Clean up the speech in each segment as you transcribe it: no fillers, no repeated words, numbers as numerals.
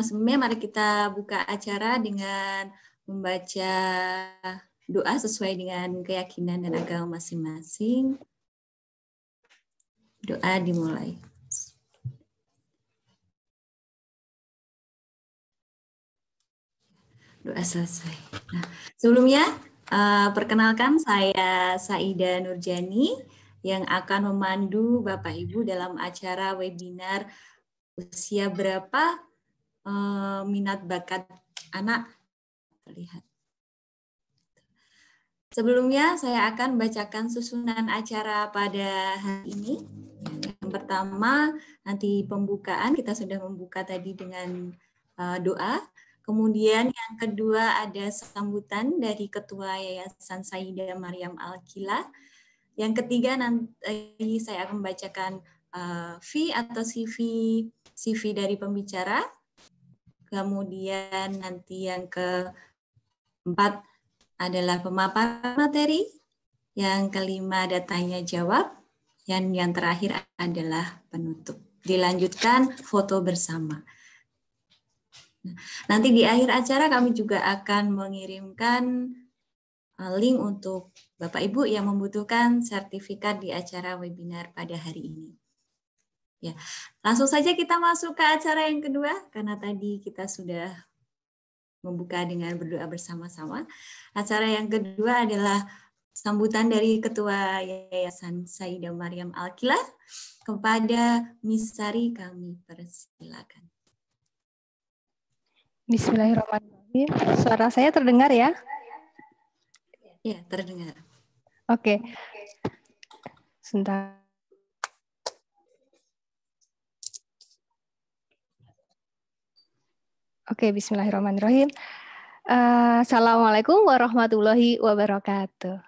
Sebelumnya mari kita buka acara dengan membaca doa sesuai dengan keyakinan dan agama masing-masing. Doa dimulai. Doa selesai. Nah, sebelumnya perkenalkan saya Saida Nurjani yang akan memandu Bapak Ibu dalam acara webinar usia berapa minat bakat anak terlihat. Sebelumnya saya akan bacakan susunan acara pada hari ini. Yang pertama nanti pembukaan, kita sudah membuka tadi dengan doa. Kemudian yang kedua ada sambutan dari Ketua Yayasan Sayyidah Maryam Al-Qila. Yang ketiga nanti saya akan membacakan V atau CV dari pembicara. Kemudian nanti yang keempat adalah pemaparan materi. Yang kelima ada tanya jawab. Yang terakhir adalah penutup. Dilanjutkan foto bersama. Nanti di akhir acara kami juga akan mengirimkan link untuk Bapak Ibu yang membutuhkan sertifikat di acara webinar pada hari ini. Ya, langsung saja kita masuk ke acara yang kedua karena tadi kita sudah membuka dengan berdoa bersama-sama. Acara yang kedua adalah sambutan dari Ketua Yayasan Sayyidah Maryam Al-Qila kepada Miss Sari, kami persilakan. Bismillahirrahmanirrahim. Suara saya terdengar ya? Ya, terdengar. Oke. Sebentar. Oke, bismillahirrahmanirrahim. Assalamualaikum warahmatullahi wabarakatuh.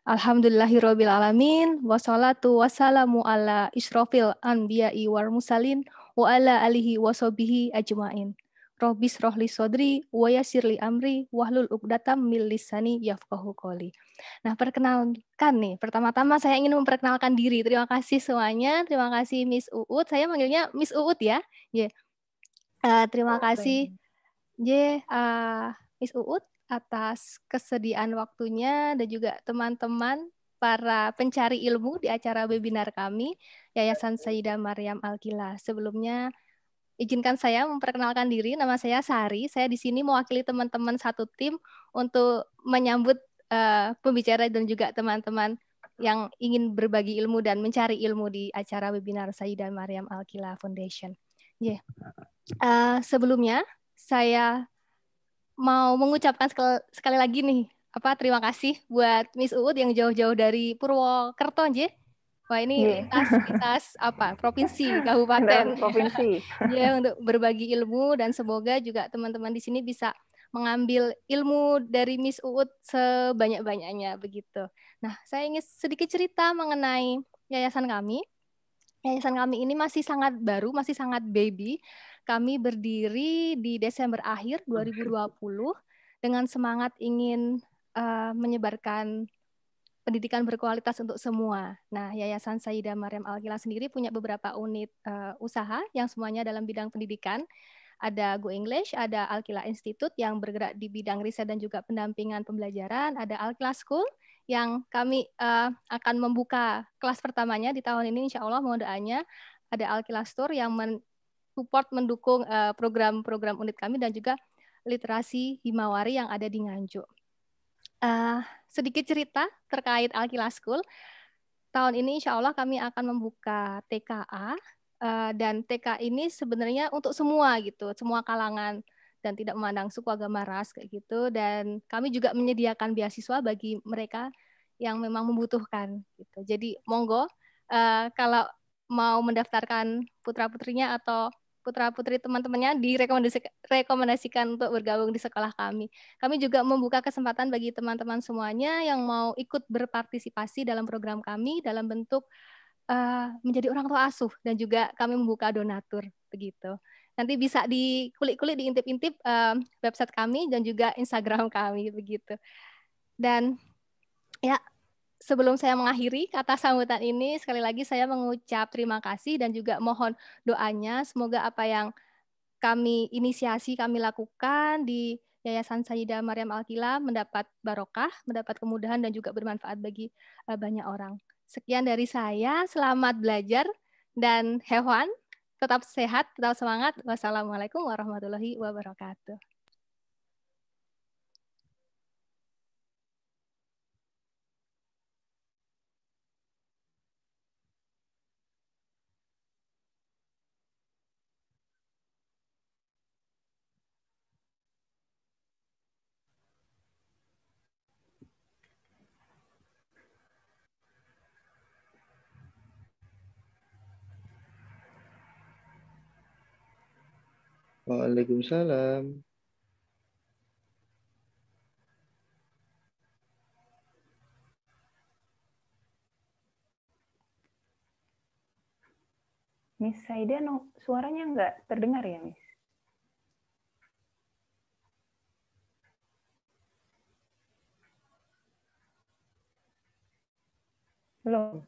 Alhamdulillahirabbil alamin wassalatu wassalamu ala isyrofil anbiya'i wal mursalin wa ala alihi washabihi ajmain. Rabbis rohli sodri wa yassirli amri wahlul 'uqdatam min lisani yafqahu qouli. Nah, perkenalkan nih. Pertama-tama saya ingin memperkenalkan diri. Terima kasih semuanya. Terima kasih Miss Uut. Saya manggilnya Miss Uut ya. Yeah. Terima kasih Miss Uut atas kesediaan waktunya dan juga teman-teman para pencari ilmu di acara webinar kami Yayasan Sayyidah Maryam Al-Qila. Sebelumnya izinkan saya memperkenalkan diri. Nama saya Sari. Saya di sini mewakili teman-teman satu tim untuk menyambut pembicara dan juga teman-teman yang ingin berbagi ilmu dan mencari ilmu di acara webinar Sayyidah Maryam Al-Qila Foundation. Yeah. Sebelumnya saya mau mengucapkan sekali lagi nih terima kasih buat Miss Uut yang jauh-jauh dari Purwokerto, Wah, ini lintas provinsi, kabupaten. Provinsi. Ya, untuk berbagi ilmu dan semoga juga teman-teman di sini bisa mengambil ilmu dari Miss Uut sebanyak-banyaknya begitu. Nah, saya ingin sedikit cerita mengenai yayasan kami. Yayasan kami ini masih sangat baru, masih sangat baby. Kami berdiri di Desember akhir 2020 dengan semangat ingin menyebarkan pendidikan berkualitas untuk semua. Nah, Yayasan Sayyidah Maryam Al-Qila sendiri punya beberapa unit usaha yang semuanya dalam bidang pendidikan. Ada Go English, ada Al-Qila Institute yang bergerak di bidang riset dan juga pendampingan pembelajaran, ada Al-Qila School yang kami akan membuka kelas pertamanya di tahun ini, insya Allah mohon doanya. Ada Al-Qila Store yang support mendukung program-program unit kami dan juga literasi Himawari yang ada di Nganjuk. Sedikit cerita terkait Al-Qila School. Tahun ini insya Allah kami akan membuka TKA dan TK ini sebenarnya untuk semua gitu, semua kalangan dan tidak memandang suku, agama, ras kayak gitu. Dan kami juga menyediakan beasiswa bagi mereka yang memang membutuhkan gitu. Jadi monggo kalau mau mendaftarkan putra-putrinya atau putra-putri teman-temannya direkomendasikan untuk bergabung di sekolah kami. Kami juga membuka kesempatan bagi teman-teman semuanya yang mau ikut berpartisipasi dalam program kami dalam bentuk menjadi orang tua asuh dan juga kami membuka donatur begitu. Nanti bisa dikulik-kulik, diintip-intip website kami dan juga Instagram kami begitu. Dan ya sebelum saya mengakhiri kata sambutan ini, sekali lagi saya mengucap terima kasih dan juga mohon doanya semoga apa yang kami inisiasi, kami lakukan di Yayasan Sayyidah Maryam Al-Kila mendapat barokah, mendapat kemudahan dan juga bermanfaat bagi banyak orang. Sekian dari saya, selamat belajar dan hewan, tetap sehat, tetap semangat. Wassalamualaikum warahmatullahi wabarakatuh. Waalaikumsalam. Miss Saida, suaranya nggak terdengar ya, Miss? Belum.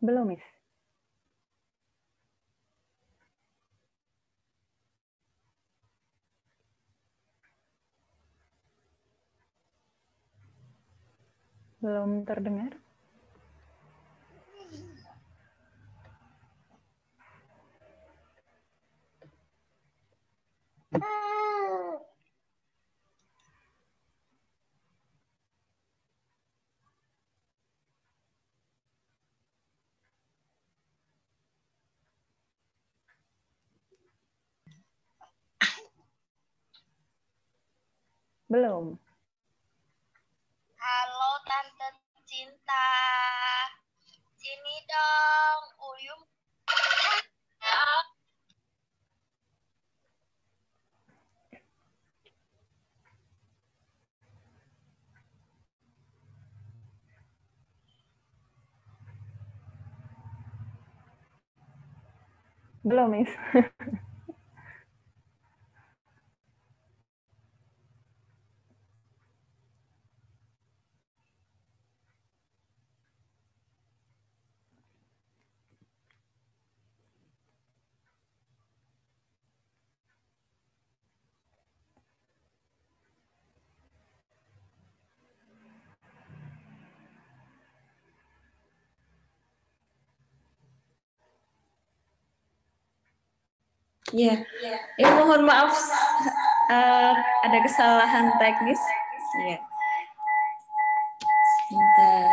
Belum, Miss. Belum terdengar. Belum. Halo Tante Cinta, sini dong, Uyum. Belum, Miss. Ya, mohon maaf ada kesalahan teknis. Ya. Sebentar.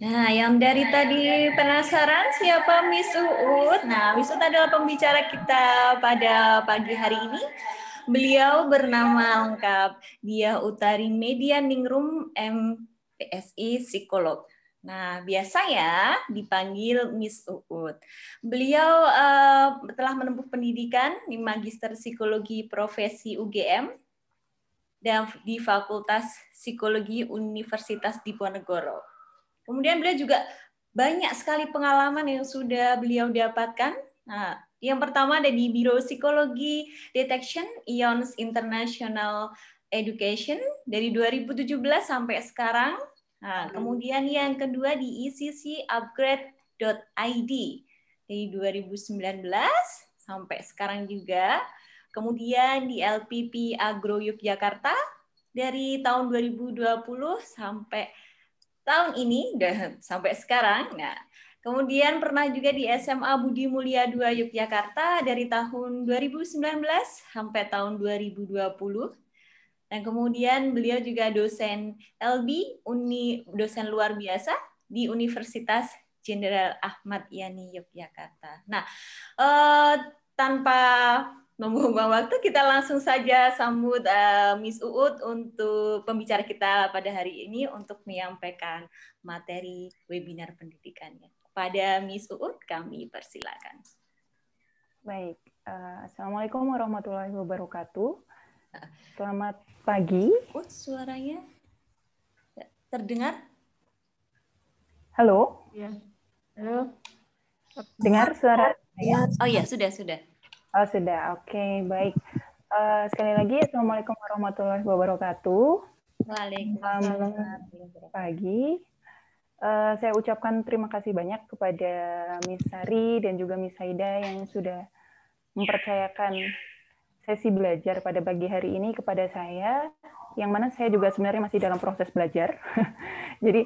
Nah, yang dari tadi penasaran siapa Miss Uut? Nah, Miss Uut adalah pembicara kita pada pagi hari ini. Beliau bernama lengkap Diah Utari Medianingrum MPSI Psikolog. Nah, biasa ya dipanggil Miss Uut. Beliau telah menempuh pendidikan di Magister Psikologi Profesi UGM dan di Fakultas Psikologi Universitas Diponegoro. Kemudian beliau juga banyak sekali pengalaman yang sudah beliau dapatkan. Nah, yang pertama ada di Biro Psikologi Detection IONS International Education dari 2017 sampai sekarang. Nah, kemudian yang kedua di ECC-upgrade.id dari 2019 sampai sekarang juga. Kemudian di LPP Agro Yogyakarta dari tahun 2020 sampai tahun ini dan sampai sekarang. Nah, kemudian pernah juga di SMA Budi Mulia 2 Yogyakarta dari tahun 2019 sampai tahun 2020. Dan kemudian beliau juga dosen LB, dosen luar biasa di Universitas Jenderal Ahmad Yani Yogyakarta. Nah, tanpa membuang waktu, kita langsung saja sambut Miss Uut untuk pembicara kita pada hari ini untuk menyampaikan materi webinar pendidikannya. Kepada Miss Uut, kami persilakan. Baik, Assalamualaikum warahmatullahi wabarakatuh. Selamat pagi. Uut, suaranya terdengar? Halo? Ya. Halo. Dengar suara saya? Oh ya, sudah. Oh, sudah. Oke, baik. Sekali lagi, Assalamualaikum warahmatullahi wabarakatuh. Waalaikumsalam. Selamat pagi. Saya ucapkan terima kasih banyak kepada Miss Sari dan juga Miss Saida yang sudah mempercayakan sesi belajar pada pagi hari ini kepada saya, yang mana saya juga sebenarnya masih dalam proses belajar. Jadi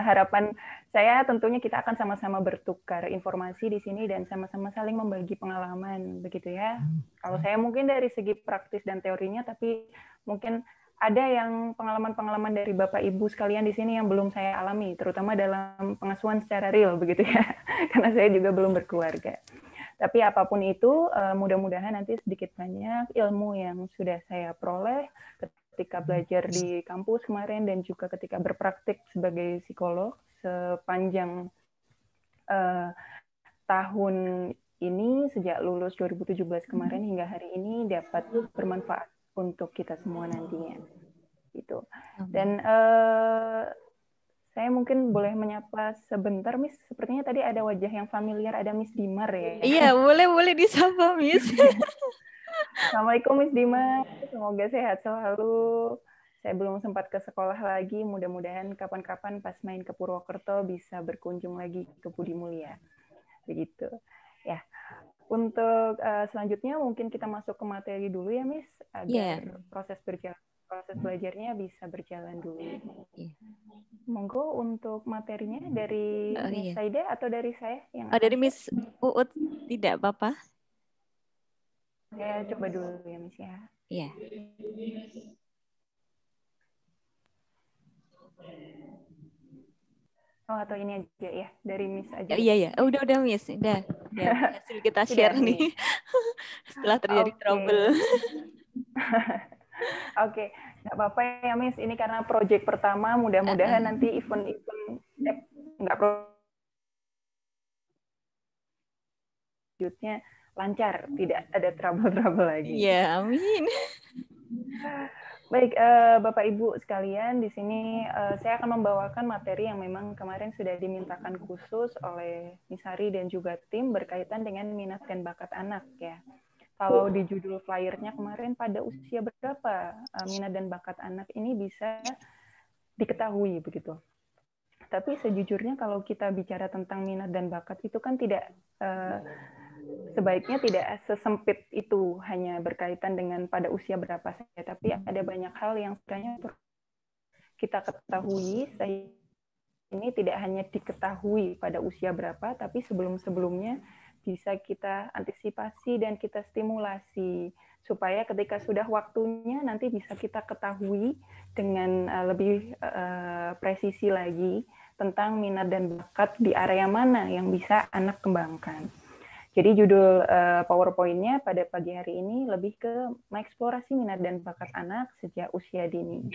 harapan saya tentunya kita akan sama-sama bertukar informasi di sini dan sama-sama saling membagi pengalaman, begitu ya. Kalau saya mungkin dari segi praktis dan teorinya, tapi mungkin ada yang pengalaman-pengalaman dari Bapak Ibu sekalian di sini yang belum saya alami, terutama dalam pengasuhan secara real, begitu ya. Karena saya juga belum berkeluarga. Tapi apapun itu, mudah-mudahan nanti sedikit banyak ilmu yang sudah saya peroleh ketika belajar di kampus kemarin dan juga ketika berpraktik sebagai psikolog sepanjang tahun ini, sejak lulus 2017 kemarin hingga hari ini dapat bermanfaat untuk kita semua nantinya. Gitu. Dan saya mungkin boleh menyapa sebentar, Miss. Sepertinya tadi ada wajah yang familiar, ada Miss Dimar ya. Iya, boleh disapa, Miss. Assalamualaikum Miss Dimar, semoga sehat selalu. Saya belum sempat ke sekolah lagi, mudah-mudahan kapan-kapan pas main ke Purwokerto bisa berkunjung lagi ke Budi Mulia. Begitu. Ya. Untuk selanjutnya mungkin kita masuk ke materi dulu ya, Miss, agar proses belajarnya bisa berjalan dulu. Monggo untuk materinya dari Miss Saida atau dari saya? Dari Miss Uut, tidak apa-apa. Saya coba dulu ya, Miss ya. Iya. Oh, atau ini aja ya, dari Miss aja. Iya. Udah Miss, udah. Hasil kita share nih. Setelah terjadi trouble. Oke, nggak apa-apa ya Miss. Ini karena project pertama, mudah-mudahan nanti event-event nggak selanjutnya lancar, tidak ada trouble-trouble lagi. Iya, amin. Baik, Bapak Ibu sekalian, di sini saya akan membawakan materi yang memang kemarin sudah dimintakan khusus oleh Miss Hari dan juga tim berkaitan dengan minat dan bakat anak ya. Kalau di judul flyernya kemarin, pada usia berapa minat dan bakat anak ini bisa diketahui begitu. Tapi sejujurnya kalau kita bicara tentang minat dan bakat itu kan tidak sebaiknya tidak sesempit itu hanya berkaitan dengan pada usia berapa saja, tapi ada banyak hal yang sebenarnya kita ketahui. Ini tidak hanya diketahui pada usia berapa, tapi sebelum-sebelumnya bisa kita antisipasi dan kita stimulasi supaya ketika sudah waktunya nanti bisa kita ketahui dengan lebih presisi lagi tentang minat dan bakat di area mana yang bisa anak kembangkan. Jadi judul PowerPoint-nya pada pagi hari ini lebih ke mengeksplorasi minat dan bakat anak sejak usia dini.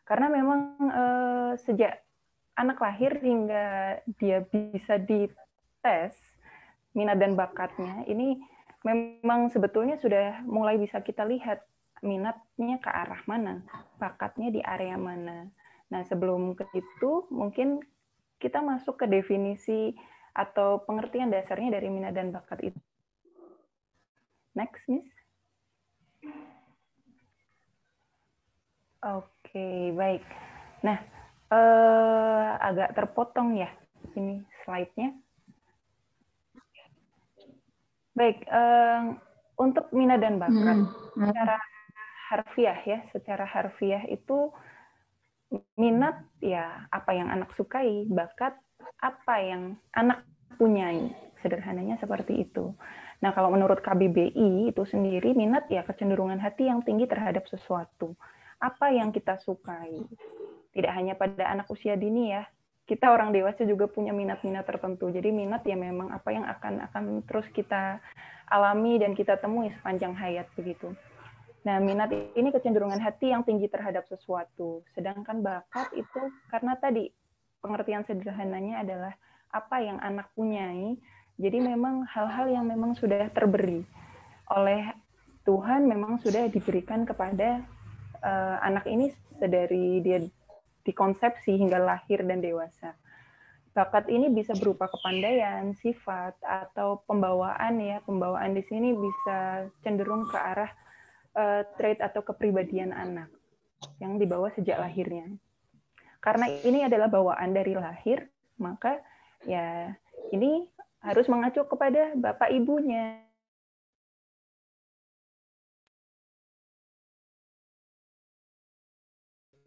Karena memang sejak anak lahir hingga dia bisa dites minat dan bakatnya, ini memang sebetulnya sudah mulai bisa kita lihat minatnya ke arah mana, bakatnya di area mana. Nah, sebelum ke itu, mungkin kita masuk ke definisi atau pengertian dasarnya dari minat dan bakat itu. Next, Miss. Oke, baik. Nah, agak terpotong ya ini slide-nya. Baik, untuk minat dan bakat secara harfiah itu minat ya apa yang anak sukai, bakat apa yang anak punyai, sederhananya seperti itu. Nah, kalau menurut KBBI itu sendiri minat ya kecenderungan hati yang tinggi terhadap sesuatu. Apa yang kita sukai. Tidak hanya pada anak usia dini ya, kita orang dewasa juga punya minat-minat tertentu. Jadi minat ya memang apa yang akan terus kita alami dan kita temui sepanjang hayat begitu. Nah, minat ini kecenderungan hati yang tinggi terhadap sesuatu. Sedangkan bakat itu karena tadi pengertian sederhananya adalah apa yang anak punyai. Jadi memang hal-hal yang memang sudah terberi oleh Tuhan, memang sudah diberikan kepada anak ini sedari dia dikonsepsi hingga lahir dan dewasa. Bakat ini bisa berupa kepandaian, sifat, atau pembawaan ya. Pembawaan di sini bisa cenderung ke arah trait atau kepribadian anak yang dibawa sejak lahirnya. Karena ini adalah bawaan dari lahir, maka ya ini harus mengacu kepada bapak ibunya.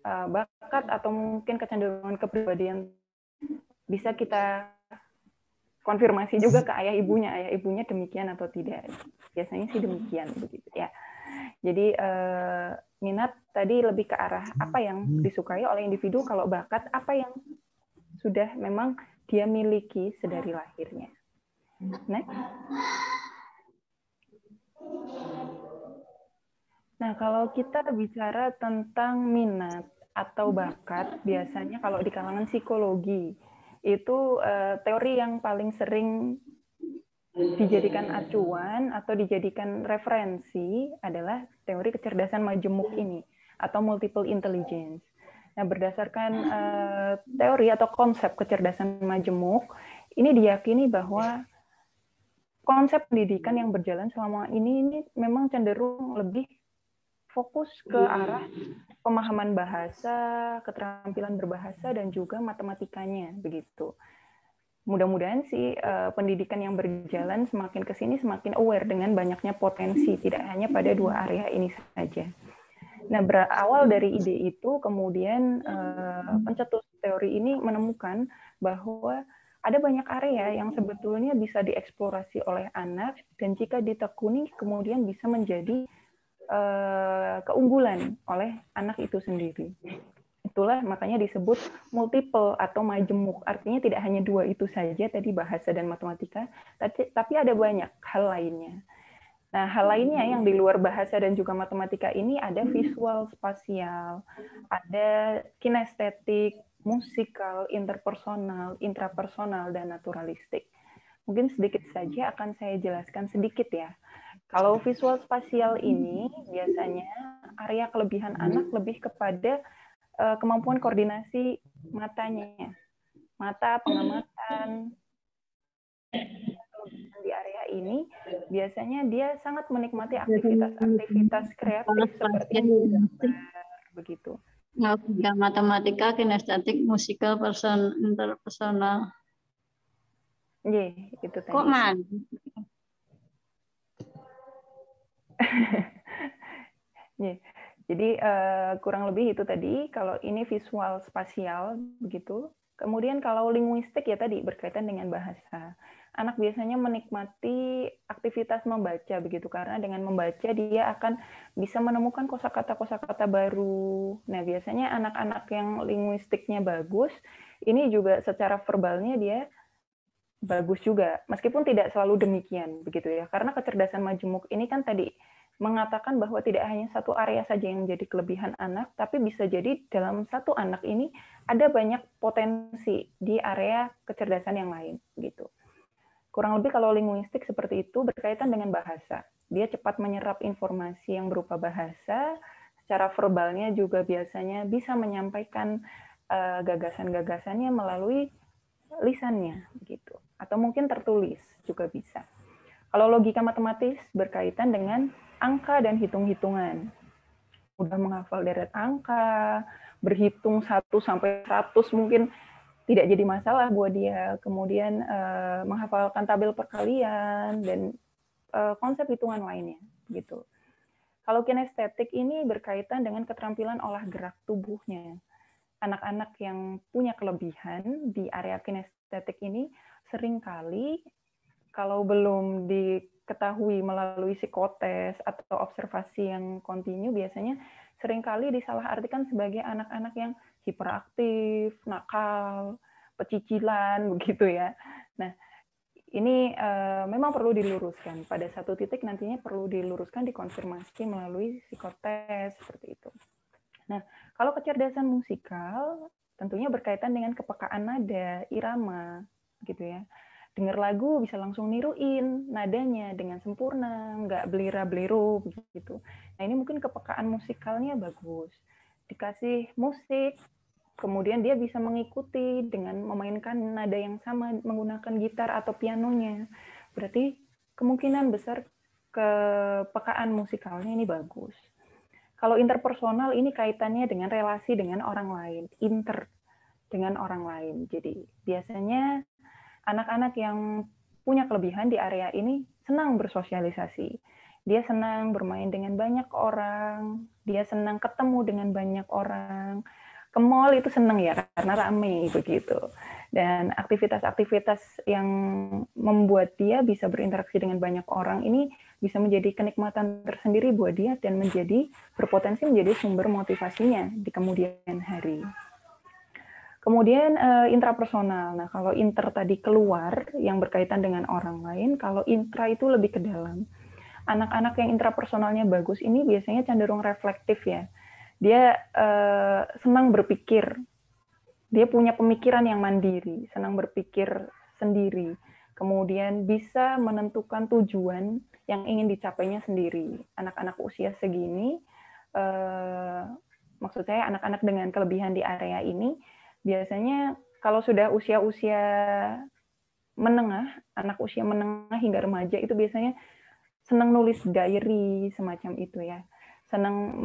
Bakat atau mungkin kecenderungan kepribadian bisa kita konfirmasi juga ke ayah ibunya demikian atau tidak. Biasanya sih demikian begitu ya. Jadi minat tadi lebih ke arah apa yang disukai oleh individu, kalau bakat apa yang sudah memang dia miliki sedari lahirnya. Next. Nah, kalau kita bicara tentang minat atau bakat, biasanya kalau di kalangan psikologi, itu teori yang paling sering dijadikan acuan atau dijadikan referensi adalah teori kecerdasan majemuk ini, atau multiple intelligence. Nah, berdasarkan teori atau konsep kecerdasan majemuk, ini diyakini bahwa konsep pendidikan yang berjalan selama ini memang cenderung lebih fokus ke arah pemahaman bahasa, keterampilan berbahasa, dan juga matematikanya begitu. Mudah-mudahan sih pendidikan yang berjalan semakin ke sini semakin aware dengan banyaknya potensi, tidak hanya pada dua area ini saja. Nah, berawal dari ide itu, kemudian pencetus teori ini menemukan bahwa ada banyak area yang sebetulnya bisa dieksplorasi oleh anak, dan jika ditekuni kemudian bisa menjadi keunggulan oleh anak itu sendiri. Itulah makanya disebut multiple atau majemuk. Artinya tidak hanya dua itu saja, tadi bahasa dan matematika, tapi ada banyak hal lainnya. Nah, hal lainnya yang di luar bahasa dan juga matematika ini ada visual spasial, ada kinestetik, musikal, interpersonal, intrapersonal, dan naturalistik. Mungkin sedikit saja akan saya jelaskan sedikit ya. Kalau visual spasial ini biasanya area kelebihan anak lebih kepada kemampuan koordinasi matanya. Mata, pengamatan di area ini biasanya dia sangat menikmati aktivitas kreatif seperti begitu. Matematika, kinestetik, musikal, interpersonal. Iya, itu tadi. Kok man? Jadi kurang lebih itu tadi, kalau ini visual spasial begitu. Kemudian kalau linguistik ya tadi berkaitan dengan bahasa. Anak biasanya menikmati aktivitas membaca begitu, karena dengan membaca dia akan bisa menemukan kosakata-kosakata baru. Nah, biasanya anak-anak yang linguistiknya bagus, ini juga secara verbalnya dia bagus juga, meskipun tidak selalu demikian begitu ya. Karena kecerdasan majemuk ini kan tadi mengatakan bahwa tidak hanya satu area saja yang menjadi kelebihan anak, tapi bisa jadi dalam satu anak ini ada banyak potensi di area kecerdasan yang lain gitu. Kurang lebih kalau linguistik seperti itu berkaitan dengan bahasa. Dia cepat menyerap informasi yang berupa bahasa, secara verbalnya juga biasanya bisa menyampaikan gagasan-gagasannya melalui lisannya gitu. Atau mungkin tertulis juga bisa. Kalau logika matematis berkaitan dengan angka dan hitung-hitungan. Udah menghafal deret angka, berhitung 1 sampai 100 mungkin tidak jadi masalah buat dia. Kemudian menghafalkan tabel perkalian dan konsep hitungan lainnya gitu. Kalau kinestetik ini berkaitan dengan keterampilan olah gerak tubuhnya. Anak-anak yang punya kelebihan di area kinestetik ini seringkali kalau belum diketahui melalui psikotes atau observasi yang kontinu, biasanya seringkali disalahartikan sebagai anak-anak yang hiperaktif, nakal, pecicilan begitu ya. Nah, ini memang perlu diluruskan. Pada satu titik nantinya perlu diluruskan, dikonfirmasi melalui psikotes seperti itu. Nah, kalau kecerdasan musikal tentunya berkaitan dengan kepekaan nada, irama, gitu ya. Dengar lagu bisa langsung niruin nadanya dengan sempurna, nggak belira-beliru begitu. Nah, ini mungkin kepekaan musikalnya bagus. Dikasih musik, kemudian dia bisa mengikuti dengan memainkan nada yang sama menggunakan gitar atau pianonya. Berarti kemungkinan besar kepekaan musikalnya ini bagus. Kalau interpersonal ini kaitannya dengan relasi dengan orang lain, dengan orang lain. Jadi biasanya anak-anak yang punya kelebihan di area ini senang bersosialisasi. Dia senang bermain dengan banyak orang, dia senang ketemu dengan banyak orang. Ke mall itu senang ya, karena ramai begitu. Dan aktivitas-aktivitas yang membuat dia bisa berinteraksi dengan banyak orang ini bisa menjadi kenikmatan tersendiri buat dia dan berpotensi menjadi sumber motivasinya di kemudian hari. Kemudian intrapersonal. Nah, kalau inter tadi keluar yang berkaitan dengan orang lain, kalau intra itu lebih ke dalam. Anak-anak yang intrapersonalnya bagus ini biasanya cenderung reflektif ya. Dia senang berpikir. Dia punya pemikiran yang mandiri, senang berpikir sendiri. Kemudian bisa menentukan tujuan yang ingin dicapainya sendiri. Anak-anak usia segini, maksud saya anak-anak dengan kelebihan di area ini, biasanya kalau sudah usia-usia menengah, anak usia menengah hingga remaja itu biasanya senang nulis diary semacam itu ya. Senang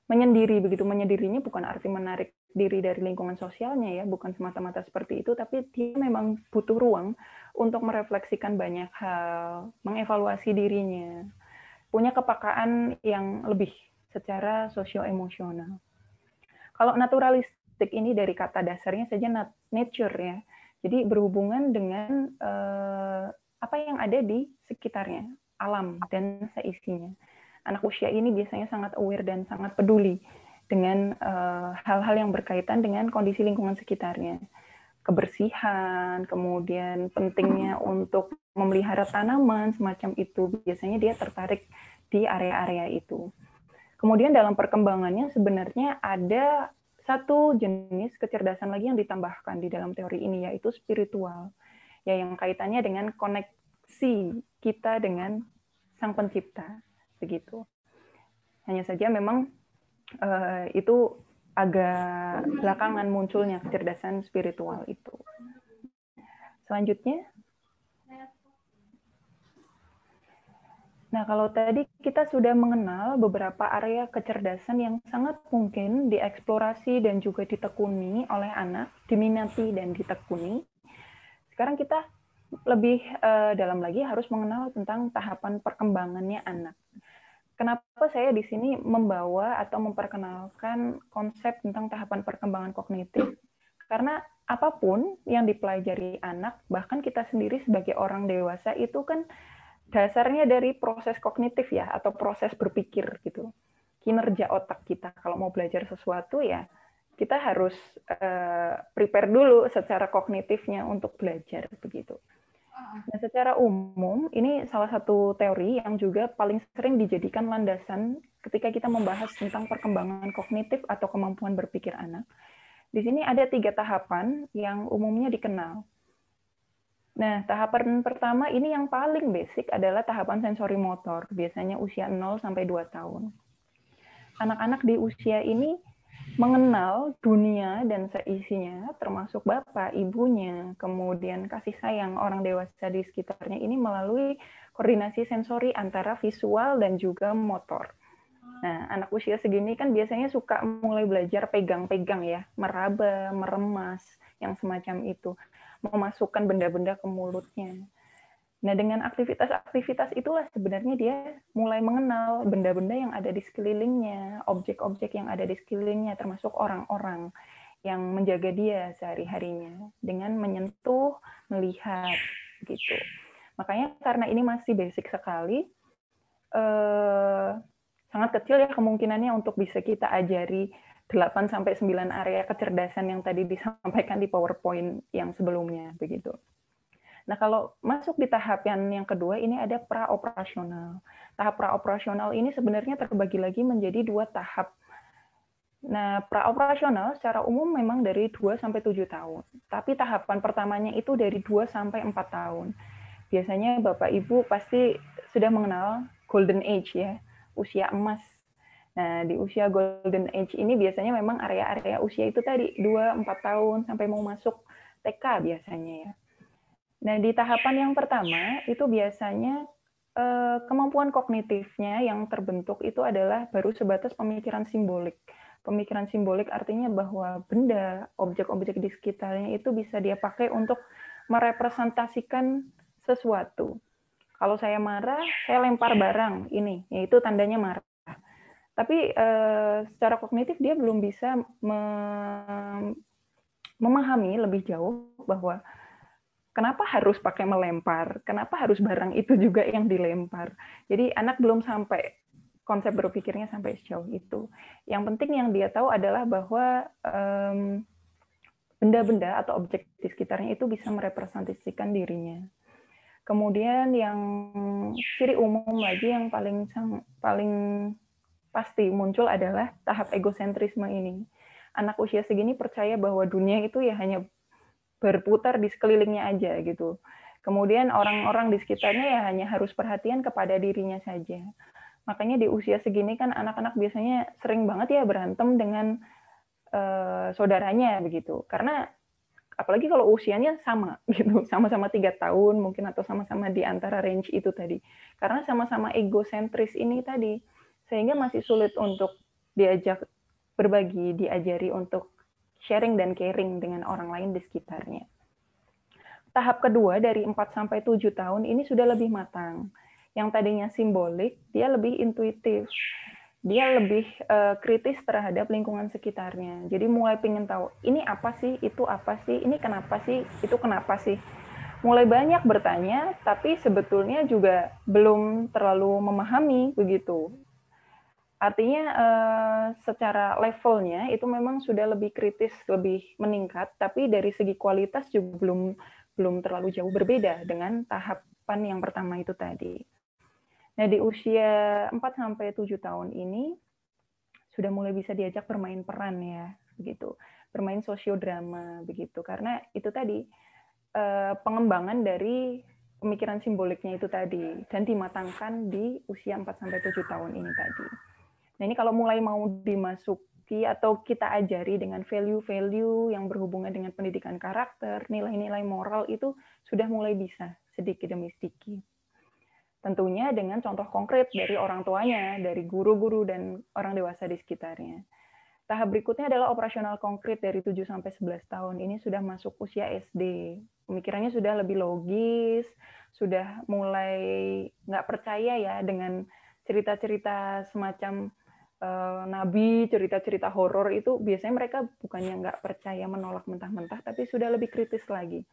menyendiri begitu. Menyendirinya bukan arti menarik diri dari lingkungan sosialnya ya, bukan semata-mata seperti itu, tapi dia memang butuh ruang untuk merefleksikan banyak hal, mengevaluasi dirinya, punya kepekaan yang lebih secara sosio-emosional. Kalau naturalistik ini dari kata dasarnya saja nature ya, jadi berhubungan dengan apa yang ada di sekitarnya, alam dan seisinya. Anak usia ini biasanya sangat aware dan sangat peduli dengan hal-hal yang berkaitan dengan kondisi lingkungan sekitarnya. Kebersihan, kemudian pentingnya untuk memelihara tanaman, semacam itu. Biasanya dia tertarik di area-area itu. Kemudian dalam perkembangannya sebenarnya ada satu jenis kecerdasan lagi yang ditambahkan di dalam teori ini, yaitu spiritual. Ya, yang kaitannya dengan koneksi kita dengan Sang Pencipta. Begitu. Hanya saja memang itu agak belakangan munculnya kecerdasan spiritual itu. Selanjutnya, nah kalau tadi kita sudah mengenal beberapa area kecerdasan yang sangat mungkin dieksplorasi dan juga ditekuni oleh anak, diminati dan ditekuni. Sekarang kita lebih dalam lagi harus mengenal tentang tahapan perkembangannya anak. Kenapa saya di sini membawa atau memperkenalkan konsep tentang tahapan perkembangan kognitif? Karena apapun yang dipelajari anak, bahkan kita sendiri sebagai orang dewasa itu kan dasarnya dari proses kognitif ya, atau proses berpikir gitu. Kinerja otak kita kalau mau belajar sesuatu ya, kita harus prepare dulu secara kognitifnya untuk belajar begitu. Nah, secara umum, ini salah satu teori yang juga paling sering dijadikan landasan ketika kita membahas tentang perkembangan kognitif atau kemampuan berpikir anak. Di sini ada 3 tahapan yang umumnya dikenal. Nah, tahapan pertama ini yang paling basic adalah tahapan sensori motor, biasanya usia 0 sampai 2 tahun. Anak-anak di usia ini mengenal dunia dan seisinya, termasuk bapak, ibunya, kemudian kasih sayang orang dewasa di sekitarnya ini melalui koordinasi sensori antara visual dan juga motor. Nah, anak usia segini kan biasanya suka mulai belajar pegang-pegang ya, meraba, meremas, yang semacam itu, memasukkan benda-benda ke mulutnya. Nah, dengan aktivitas-aktivitas itulah sebenarnya dia mulai mengenal benda-benda yang ada di sekelilingnya, objek-objek yang ada di sekelilingnya, termasuk orang-orang yang menjaga dia sehari-harinya dengan menyentuh, melihat, gitu. Makanya karena ini masih basic sekali, sangat kecil ya kemungkinannya untuk bisa kita ajari 8 sampai 9 area kecerdasan yang tadi disampaikan di PowerPoint yang sebelumnya begitu. Nah, kalau masuk di tahap yang kedua, ini ada praoperasional. Tahap praoperasional ini sebenarnya terbagi lagi menjadi 2 tahap. Nah, praoperasional secara umum memang dari 2 sampai 7 tahun. Tapi tahapan pertamanya itu dari 2 sampai 4 tahun. Biasanya Bapak Ibu pasti sudah mengenal golden age ya, usia emas. Nah, di usia golden age ini biasanya memang area-area usia itu tadi 2-4 tahun sampai mau masuk TK biasanya ya. Nah, di tahapan yang pertama itu biasanya kemampuan kognitifnya yang terbentuk itu adalah baru sebatas pemikiran simbolik. Pemikiran simbolik artinya bahwa benda, objek-objek di sekitarnya itu bisa dia pakai untuk merepresentasikan sesuatu. Kalau saya marah, saya lempar barang ini, yaitu tandanya marah. Tapi secara kognitif dia belum bisa memahami lebih jauh bahwa kenapa harus pakai melempar? Kenapa harus barang itu juga yang dilempar? Jadi anak belum sampai konsep berpikirnya sampai sejauh itu. Yang penting yang dia tahu adalah bahwa benda-benda atau objek di sekitarnya itu bisa merepresentasikan dirinya. Kemudian yang ciri umum lagi yang paling pasti muncul adalah tahap egosentrisme ini. Anak usia segini percaya bahwa dunia itu ya hanya berputar di sekelilingnya aja gitu. Kemudian orang-orang di sekitarnya ya hanya harus perhatian kepada dirinya saja. Makanya di usia segini kan anak-anak biasanya sering banget ya berantem dengan saudaranya begitu. Karena apalagi kalau usianya sama gitu, sama-sama 3 tahun mungkin atau sama-sama di antara range itu tadi. Karena sama-sama egosentris ini tadi, sehingga masih sulit untuk diajak berbagi, diajari untuk sharing dan caring dengan orang lain di sekitarnya. Tahap kedua dari 4 sampai 7 tahun ini sudah lebih matang. Yang tadinya simbolik, dia lebih intuitif. Dia lebih kritis terhadap lingkungan sekitarnya. Jadi mulai pengen tahu, ini apa sih, itu apa sih, ini kenapa sih, itu kenapa sih. Mulai banyak bertanya, tapi sebetulnya juga belum terlalu memahami begitu. Artinya secara levelnya itu memang sudah lebih kritis, lebih meningkat, tapi dari segi kualitas juga belum terlalu jauh berbeda dengan tahapan yang pertama itu tadi. Nah, di usia 4 sampai 7 tahun ini sudah mulai bisa diajak bermain peran ya, begitu. Bermain sosiodrama begitu. Karena itu tadi pengembangan dari pemikiran simboliknya itu tadi dan dimatangkan di usia 4 sampai 7 tahun ini tadi. Nah, ini kalau mulai mau dimasuki atau kita ajari dengan value-value yang berhubungan dengan pendidikan karakter, nilai-nilai moral itu sudah mulai bisa sedikit demi sedikit. Tentunya dengan contoh konkret dari orang tuanya, dari guru-guru dan orang dewasa di sekitarnya. Tahap berikutnya adalah operasional konkret dari 7 sampai 11 tahun. Ini sudah masuk usia SD. Pemikirannya sudah lebih logis, sudah mulai nggak percaya ya dengan cerita-cerita semacam nabi, cerita-cerita horor itu biasanya mereka bukannya nggak percaya menolak mentah-mentah, tapi sudah lebih kritis lagi.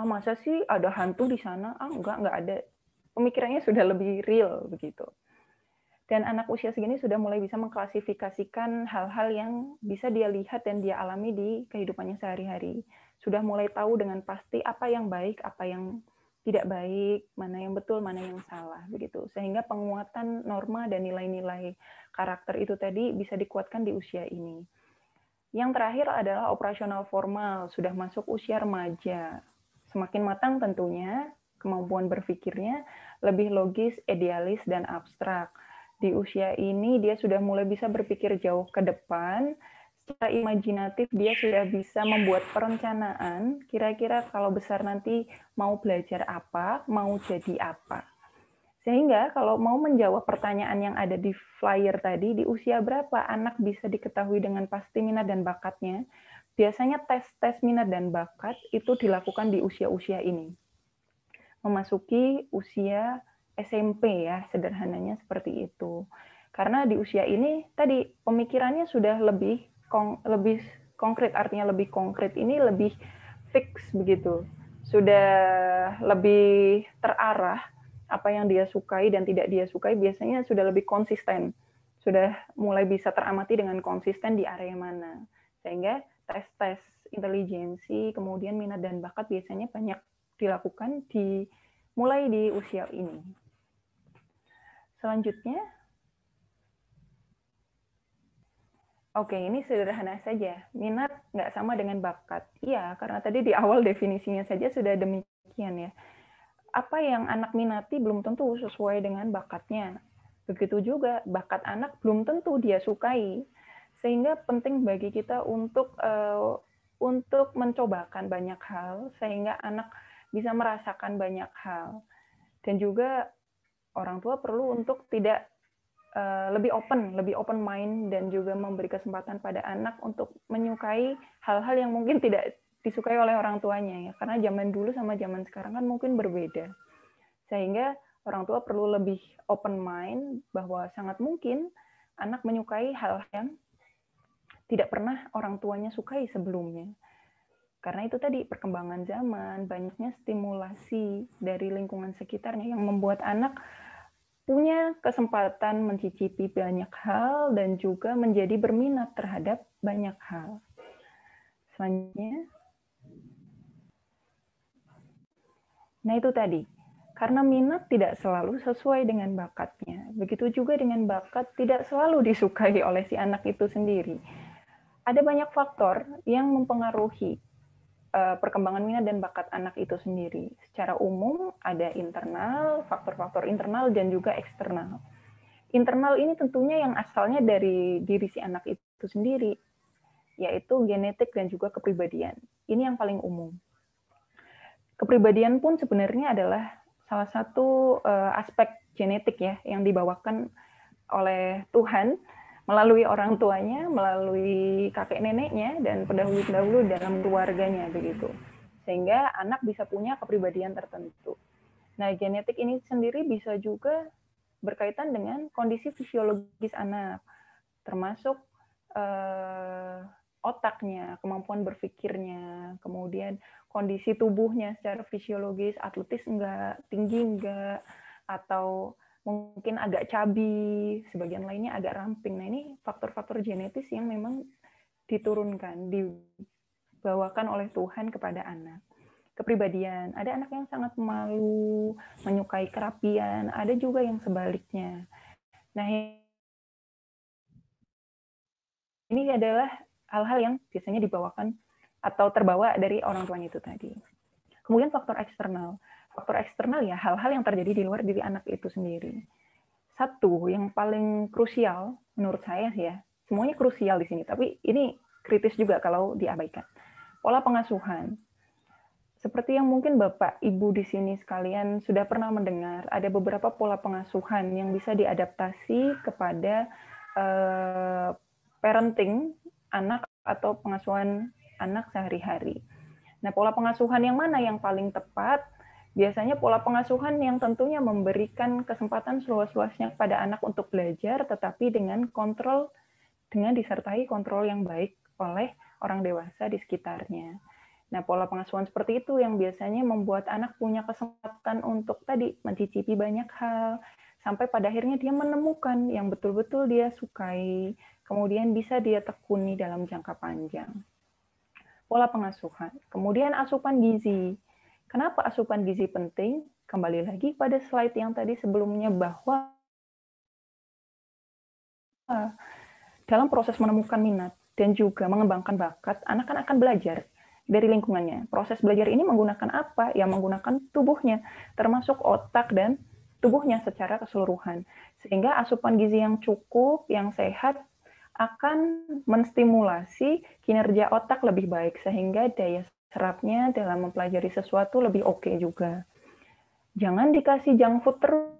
Masa sih ada hantu di sana? Nggak ada. Pemikirannya sudah lebih real begitu. Dan anak usia segini sudah mulai bisa mengklasifikasikan hal-hal yang bisa dia lihat dan dia alami di kehidupannya sehari-hari. Sudah mulai tahu dengan pasti apa yang baik, apa yang tidak baik, mana yang betul, mana yang salah, begitu. Sehingga penguatan norma dan nilai-nilai karakter itu tadi bisa dikuatkan di usia ini. Yang terakhir adalah operasional formal, sudah masuk usia remaja. Semakin matang tentunya, kemampuan berpikirnya lebih logis, idealis, dan abstrak. Di usia ini dia sudah mulai bisa berpikir jauh ke depan, secara imajinatif dia sudah bisa membuat perencanaan, kira-kira kalau besar nanti mau belajar apa, mau jadi apa. Sehingga kalau mau menjawab pertanyaan yang ada di flyer tadi, di usia berapa anak bisa diketahui dengan pasti minat dan bakatnya, biasanya tes-tes minat dan bakat itu dilakukan di usia-usia ini. Memasuki usia SMP ya, sederhananya seperti itu. Karena di usia ini tadi pemikirannya sudah lebih konkret, artinya lebih konkret ini lebih fix begitu. Sudah lebih terarah apa yang dia sukai dan tidak dia sukai biasanya sudah lebih konsisten. sudah mulai bisa teramati dengan konsisten di area mana. Sehingga tes-tes intelijensi, kemudian minat dan bakat biasanya banyak dilakukan mulai di usia ini. Selanjutnya, oke, ini sederhana saja. Minat nggak sama dengan bakat. Iya, karena tadi di awal definisinya saja sudah demikian ya. Apa yang anak minati belum tentu sesuai dengan bakatnya. Begitu juga bakat anak belum tentu dia sukai. Sehingga penting bagi kita untuk mencobakan banyak hal sehingga anak bisa merasakan banyak hal. Dan juga orang tua perlu untuk tidak lebih open mind dan juga memberi kesempatan pada anak untuk menyukai hal-hal yang mungkin tidak disukai oleh orang tuanya ya. Karena zaman dulu sama zaman sekarang kan mungkin berbeda. Sehingga orang tua perlu lebih open mind bahwa sangat mungkin anak menyukai hal yang tidak pernah orang tuanya sukai sebelumnya. Karena itu tadi perkembangan zaman, banyaknya stimulasi dari lingkungan sekitarnya yang membuat anak punya kesempatan mencicipi banyak hal dan juga menjadi berminat terhadap banyak hal. Selanjutnya. Nah itu tadi, karena minat tidak selalu sesuai dengan bakatnya. Begitu juga dengan bakat tidak selalu disukai oleh si anak itu sendiri. Ada banyak faktor yang mempengaruhi perkembangan minat dan bakat anak itu sendiri. Secara umum ada internal, faktor-faktor internal dan juga eksternal. Internal ini tentunya yang asalnya dari diri si anak itu sendiri, yaitu genetik dan juga kepribadian. Ini yang paling umum. Kepribadian pun sebenarnya adalah salah satu aspek genetik ya yang dibawakan oleh Tuhan melalui orang tuanya, melalui kakek neneknya, dan pendahulu-pendahulu dalam keluarganya begitu. Sehingga anak bisa punya kepribadian tertentu. Nah, genetik ini sendiri bisa juga berkaitan dengan kondisi fisiologis anak, termasuk otaknya, kemampuan berpikirnya, kemudian kondisi tubuhnya secara fisiologis, atletis enggak, tinggi enggak, atau mungkin agak cabi, sebagian lainnya agak ramping. Nah, ini faktor-faktor genetis yang memang diturunkan, dibawakan oleh Tuhan kepada anak. Kepribadian, ada anak yang sangat malu, menyukai kerapian, ada juga yang sebaliknya. Nah, ini adalah hal-hal yang biasanya dibawakan atau terbawa dari orang tuanya itu tadi. Kemudian faktor eksternal. Faktor eksternal ya hal-hal yang terjadi di luar diri anak itu sendiri. Satu yang paling krusial menurut saya ya, semuanya krusial di sini, tapi ini kritis juga kalau diabaikan. Pola pengasuhan. Seperti yang mungkin Bapak, Ibu di sini sekalian sudah pernah mendengar, ada beberapa pola pengasuhan yang bisa diadaptasi kepada parenting anak atau pengasuhan anak sehari-hari. Nah, pola pengasuhan yang mana yang paling tepat? Biasanya pola pengasuhan yang tentunya memberikan kesempatan seluas-luasnya kepada anak untuk belajar, tetapi dengan disertai kontrol yang baik oleh orang dewasa di sekitarnya. Nah, pola pengasuhan seperti itu yang biasanya membuat anak punya kesempatan untuk tadi mencicipi banyak hal, sampai pada akhirnya dia menemukan yang betul-betul dia sukai, kemudian bisa dia tekuni dalam jangka panjang. Pola pengasuhan. Kemudian asupan gizi. Kenapa asupan gizi penting? Kembali lagi pada slide yang tadi sebelumnya bahwa dalam proses menemukan minat dan juga mengembangkan bakat, anak akan belajar dari lingkungannya. Proses belajar ini menggunakan apa? Ya menggunakan tubuhnya, termasuk otak dan tubuhnya secara keseluruhan. Sehingga asupan gizi yang cukup, yang sehat, akan menstimulasi kinerja otak lebih baik, sehingga daya serapnya dalam mempelajari sesuatu lebih oke juga. Jangan dikasih junk food terus.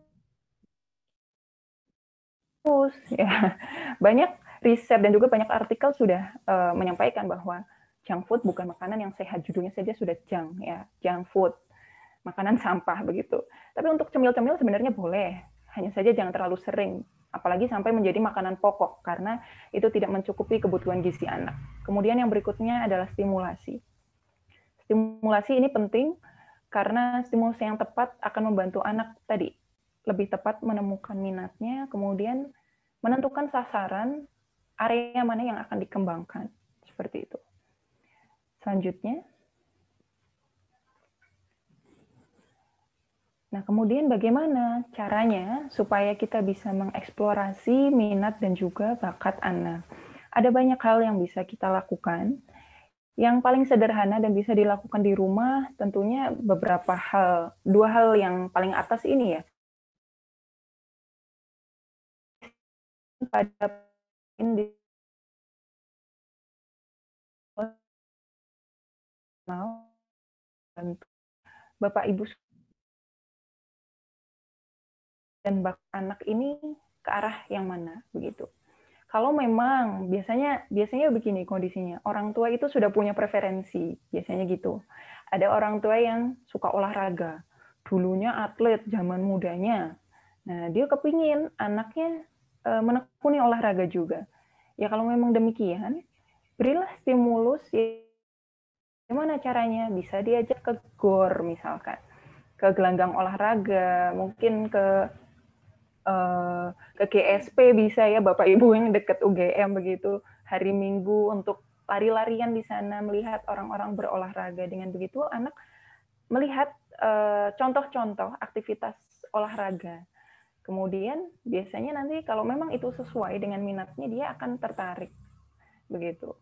Ya. Banyak riset dan juga banyak artikel sudah menyampaikan bahwa junk food bukan makanan yang sehat. Judulnya saja sudah junk, ya, junk food. Makanan sampah begitu. Tapi untuk cemil-cemil sebenarnya boleh. Hanya saja jangan terlalu sering. Apalagi sampai menjadi makanan pokok, karena itu tidak mencukupi kebutuhan gizi anak. Kemudian yang berikutnya adalah stimulasi. Stimulasi ini penting karena stimulasi yang tepat akan membantu anak tadi lebih tepat menemukan minatnya, kemudian menentukan sasaran area mana yang akan dikembangkan. Seperti itu. Selanjutnya. Nah, kemudian bagaimana caranya supaya kita bisa mengeksplorasi minat dan juga bakat anak? Ada banyak hal yang bisa kita lakukan. Yang paling sederhana dan bisa dilakukan di rumah tentunya beberapa hal. Dua hal yang paling atas ini ya. Pada ini Bapak Ibu dan anak ini ke arah yang mana begitu. Kalau memang biasanya begini kondisinya, orang tua itu sudah punya preferensi, biasanya gitu. Ada orang tua yang suka olahraga, dulunya atlet zaman mudanya. Nah, dia kepingin anaknya menekuni olahraga juga. Ya kalau memang demikian, berilah stimulus. Gimana caranya? Bisa diajak ke GOR misalkan, ke gelanggang olahraga, mungkin ke GSP bisa ya Bapak Ibu yang dekat UGM begitu, hari Minggu untuk lari-larian di sana, melihat orang-orang berolahraga. Dengan begitu anak melihat contoh-contoh aktivitas olahraga. Kemudian biasanya nanti kalau memang itu sesuai dengan minatnya, dia akan tertarik begitu.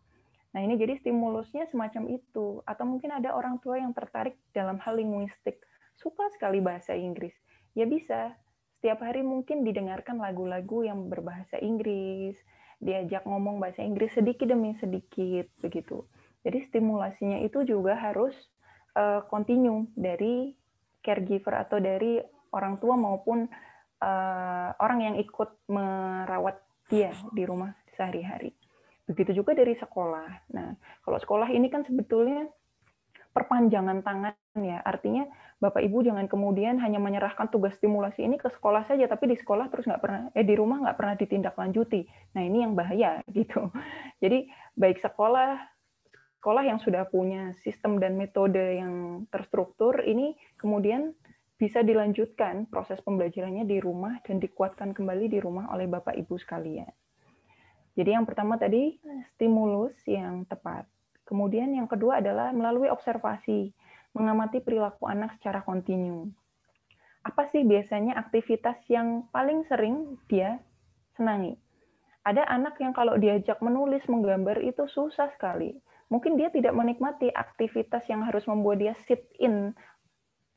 Nah, ini jadi stimulusnya semacam itu. Atau mungkin ada orang tua yang tertarik dalam hal linguistik, suka sekali bahasa Inggris. Ya bisa, setiap hari mungkin didengarkan lagu-lagu yang berbahasa Inggris, diajak ngomong bahasa Inggris sedikit demi sedikit, begitu. Jadi stimulasinya itu juga harus continue dari caregiver atau dari orang tua maupun orang yang ikut merawat dia di rumah sehari-hari. Begitu juga dari sekolah. Nah, kalau sekolah ini kan sebetulnya perpanjangan tangan ya. Artinya Bapak Ibu jangan kemudian hanya menyerahkan tugas stimulasi ini ke sekolah saja, tapi di sekolah terus nggak pernah, di rumah nggak pernah ditindaklanjuti. Nah, ini yang bahaya gitu. Jadi baik sekolah yang sudah punya sistem dan metode yang terstruktur, ini kemudian bisa dilanjutkan proses pembelajarannya di rumah dan dikuatkan kembali di rumah oleh Bapak Ibu sekalian. Jadi yang pertama tadi stimulus yang tepat. Kemudian yang kedua adalah melalui observasi, mengamati perilaku anak secara kontinu. Apa sih biasanya aktivitas yang paling sering dia senangi? Ada anak yang kalau diajak menulis, menggambar itu susah sekali. Mungkin dia tidak menikmati aktivitas yang harus membuat dia sit in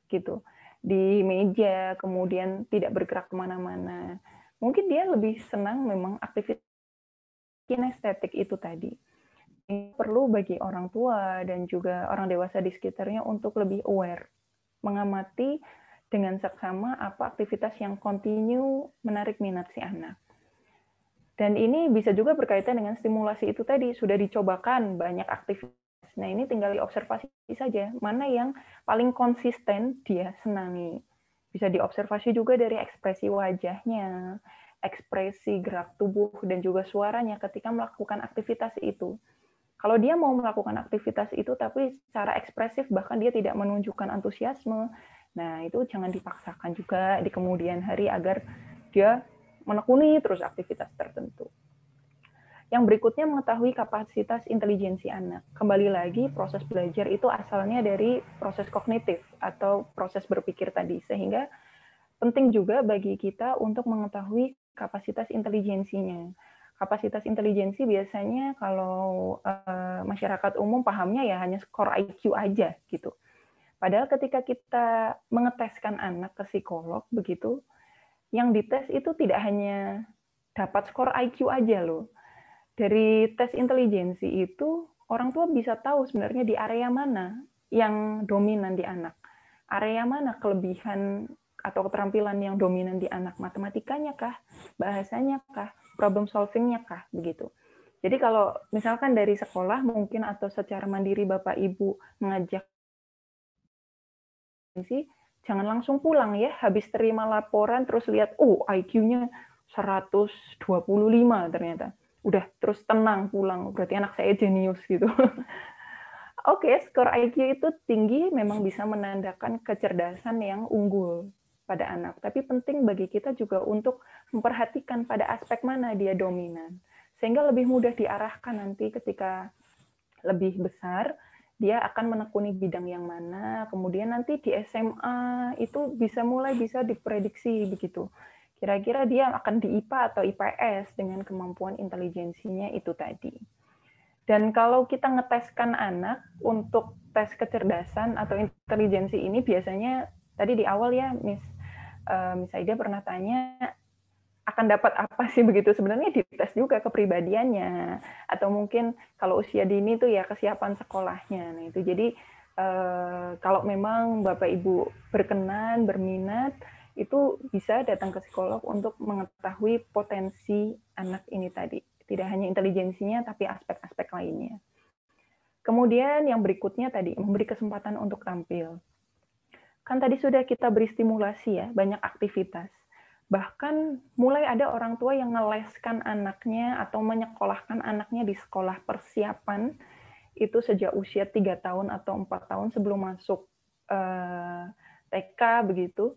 gitu di meja, kemudian tidak bergerak kemana-mana. Mungkin dia lebih senang memang aktivitas kinestetik itu tadi. Ini perlu bagi orang tua dan juga orang dewasa di sekitarnya untuk lebih aware, mengamati dengan seksama apa aktivitas yang kontinu menarik minat si anak. Dan ini bisa juga berkaitan dengan stimulasi itu tadi, sudah dicobakan banyak aktivitas. Nah, ini tinggal diobservasi saja, mana yang paling konsisten dia senangi. Bisa diobservasi juga dari ekspresi wajahnya, ekspresi gerak tubuh, dan juga suaranya ketika melakukan aktivitas itu. Kalau dia mau melakukan aktivitas itu, tapi secara ekspresif, bahkan dia tidak menunjukkan antusiasme, nah itu jangan dipaksakan juga di kemudian hari agar dia menekuni terus aktivitas tertentu. Yang berikutnya mengetahui kapasitas intelijensi anak. Kembali lagi, proses belajar itu asalnya dari proses kognitif atau proses berpikir tadi, sehingga penting juga bagi kita untuk mengetahui kapasitas intelijensinya. Kapasitas intelijensi biasanya kalau masyarakat umum pahamnya ya hanya skor IQ aja gitu. Padahal ketika kita mengeteskan anak ke psikolog begitu, yang dites itu tidak hanya dapat skor IQ aja loh. Dari tes intelijensi itu orang tua bisa tahu sebenarnya di area mana yang dominan di anak. Area mana kelebihan atau keterampilan yang dominan di anak, matematikanya kah, bahasanya kah, problem solving-nya kah, begitu. Jadi kalau misalkan dari sekolah mungkin atau secara mandiri Bapak Ibu mengajak, jangan langsung pulang ya, habis terima laporan terus lihat, IQ-nya 125 ternyata. Udah terus tenang pulang, berarti anak saya jenius gitu. Oke, skor IQ itu tinggi memang bisa menandakan kecerdasan yang unggul. pada anak, tapi penting bagi kita juga untuk memperhatikan pada aspek mana dia dominan, sehingga lebih mudah diarahkan nanti ketika lebih besar, dia akan menekuni bidang yang mana, kemudian nanti di SMA itu mulai bisa diprediksi begitu. Kira-kira dia akan di IPA atau IPS dengan kemampuan intelijensinya itu tadi. Dan kalau kita ngeteskan anak untuk tes kecerdasan atau intelijensi ini biasanya tadi di awal ya Miss Aida pernah tanya akan dapat apa sih begitu, sebenarnya dites juga kepribadiannya atau mungkin kalau usia dini tuh ya kesiapan sekolahnya. Nah itu jadi kalau memang Bapak Ibu berkenan, berminat, itu bisa datang ke psikolog untuk mengetahui potensi anak ini tadi. Tidak hanya intelijensinya, tapi aspek-aspek lainnya. Kemudian yang berikutnya tadi, memberi kesempatan untuk tampil. Kan tadi sudah kita beri stimulasi ya, banyak aktivitas. Bahkan mulai ada orang tua yang ngeleskan anaknya atau menyekolahkan anaknya di sekolah persiapan, itu sejak usia 3 tahun atau 4 tahun sebelum masuk TK begitu.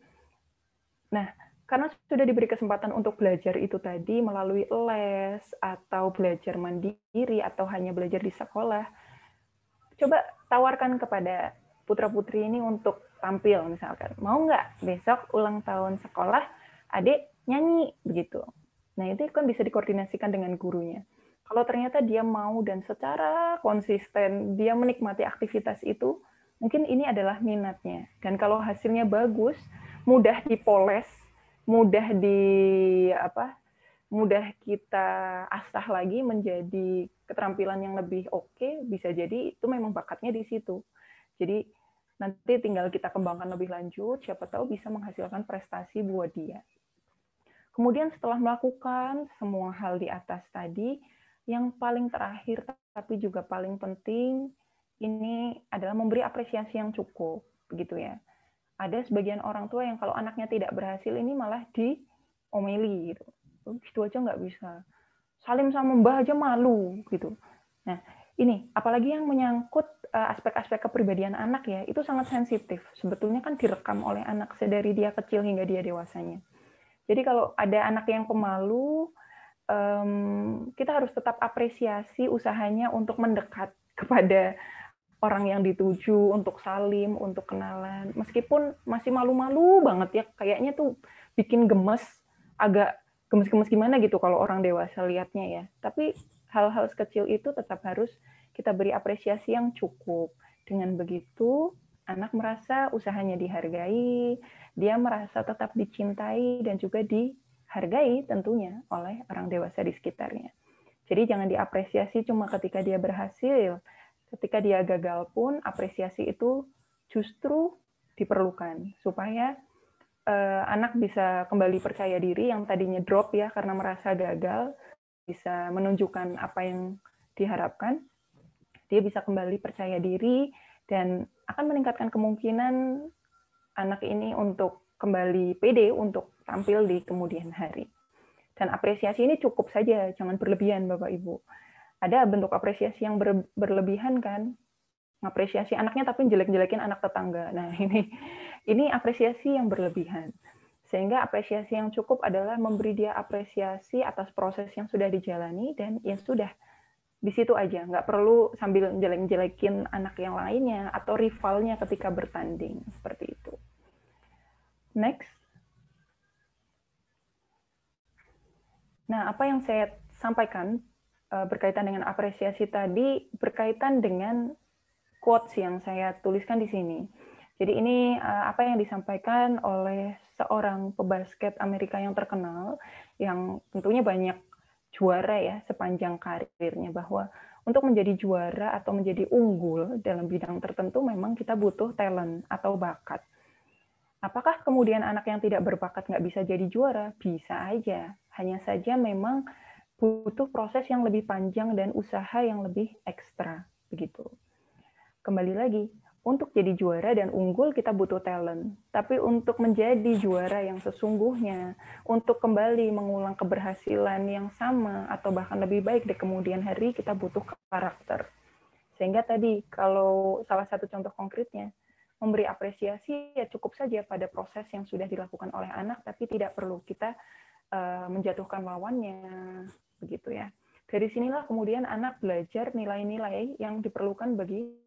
Nah, karena sudah diberi kesempatan untuk belajar itu tadi melalui les atau belajar mandiri atau hanya belajar di sekolah, coba tawarkan kepada putra-putri ini untuk tampil misalkan. Mau nggak besok ulang tahun sekolah, adik nyanyi begitu. Nah, itu kan bisa dikoordinasikan dengan gurunya. Kalau ternyata dia mau dan secara konsisten dia menikmati aktivitas itu, mungkin ini adalah minatnya. Dan kalau hasilnya bagus, mudah dipoles, mudah kita asah lagi menjadi keterampilan yang lebih oke, bisa jadi itu memang bakatnya di situ. Jadi nanti tinggal kita kembangkan lebih lanjut, siapa tahu bisa menghasilkan prestasi buat dia. Kemudian setelah melakukan semua hal di atas tadi, yang paling terakhir tapi juga paling penting ini adalah memberi apresiasi yang cukup, begitu ya. Ada sebagian orang tua yang kalau anaknya tidak berhasil ini malah diomeli gitu. Gitu aja nggak bisa. Salim sama mbah aja malu gitu. Nah, ini apalagi yang menyangkut aspek-aspek kepribadian anak ya, itu sangat sensitif. Sebetulnya kan direkam oleh anak sedari dia kecil hingga dia dewasanya. Jadi kalau ada anak yang pemalu, kita harus tetap apresiasi usahanya untuk mendekat kepada orang yang dituju, untuk salim, untuk kenalan. Meskipun masih malu-malu banget ya, kayaknya tuh bikin gemes, agak gemes-gemes gimana gitu kalau orang dewasa lihatnya ya. Tapi hal-hal sekecil itu tetap harus kita beri apresiasi yang cukup. Dengan begitu, anak merasa usahanya dihargai, dia merasa tetap dicintai dan juga dihargai tentunya oleh orang dewasa di sekitarnya. Jadi jangan diapresiasi cuma ketika dia berhasil. Ketika dia gagal pun, apresiasi itu justru diperlukan supaya anak bisa kembali percaya diri yang tadinya drop ya karena merasa gagal, bisa menunjukkan apa yang diharapkan, dia bisa kembali percaya diri dan akan meningkatkan kemungkinan anak ini untuk kembali pede untuk tampil di kemudian hari. Dan apresiasi ini cukup saja, jangan berlebihan Bapak Ibu. Ada bentuk apresiasi yang berlebihan kan, ngapresiasi anaknya tapi jelek-jelekin anak tetangga. Nah ini apresiasi yang berlebihan. Sehingga apresiasi yang cukup adalah memberi dia apresiasi atas proses yang sudah dijalani dan ya sudah di situ aja, nggak perlu sambil jelek-jelekin anak yang lainnya atau rivalnya ketika bertanding seperti itu. Next. Nah, apa yang saya sampaikan berkaitan dengan apresiasi tadi berkaitan dengan quotes yang saya tuliskan di sini. Jadi ini apa yang disampaikan oleh seorang pebasket Amerika yang terkenal, yang tentunya banyak juara ya sepanjang karirnya, bahwa untuk menjadi juara atau menjadi unggul dalam bidang tertentu memang kita butuh talent atau bakat. Apakah kemudian anak yang tidak berbakat nggak bisa jadi juara? Bisa aja. Hanya saja memang butuh proses yang lebih panjang dan usaha yang lebih ekstra. Begitu. Kembali lagi, untuk jadi juara dan unggul kita butuh talent. Tapi untuk menjadi juara yang sesungguhnya, untuk kembali mengulang keberhasilan yang sama atau bahkan lebih baik di kemudian hari, kita butuh karakter. Sehingga tadi, kalau salah satu contoh konkretnya, memberi apresiasi ya cukup saja pada proses yang sudah dilakukan oleh anak, tapi tidak perlu kita menjatuhkan lawannya, begitu ya. Dari sinilah kemudian anak belajar nilai-nilai yang diperlukan bagi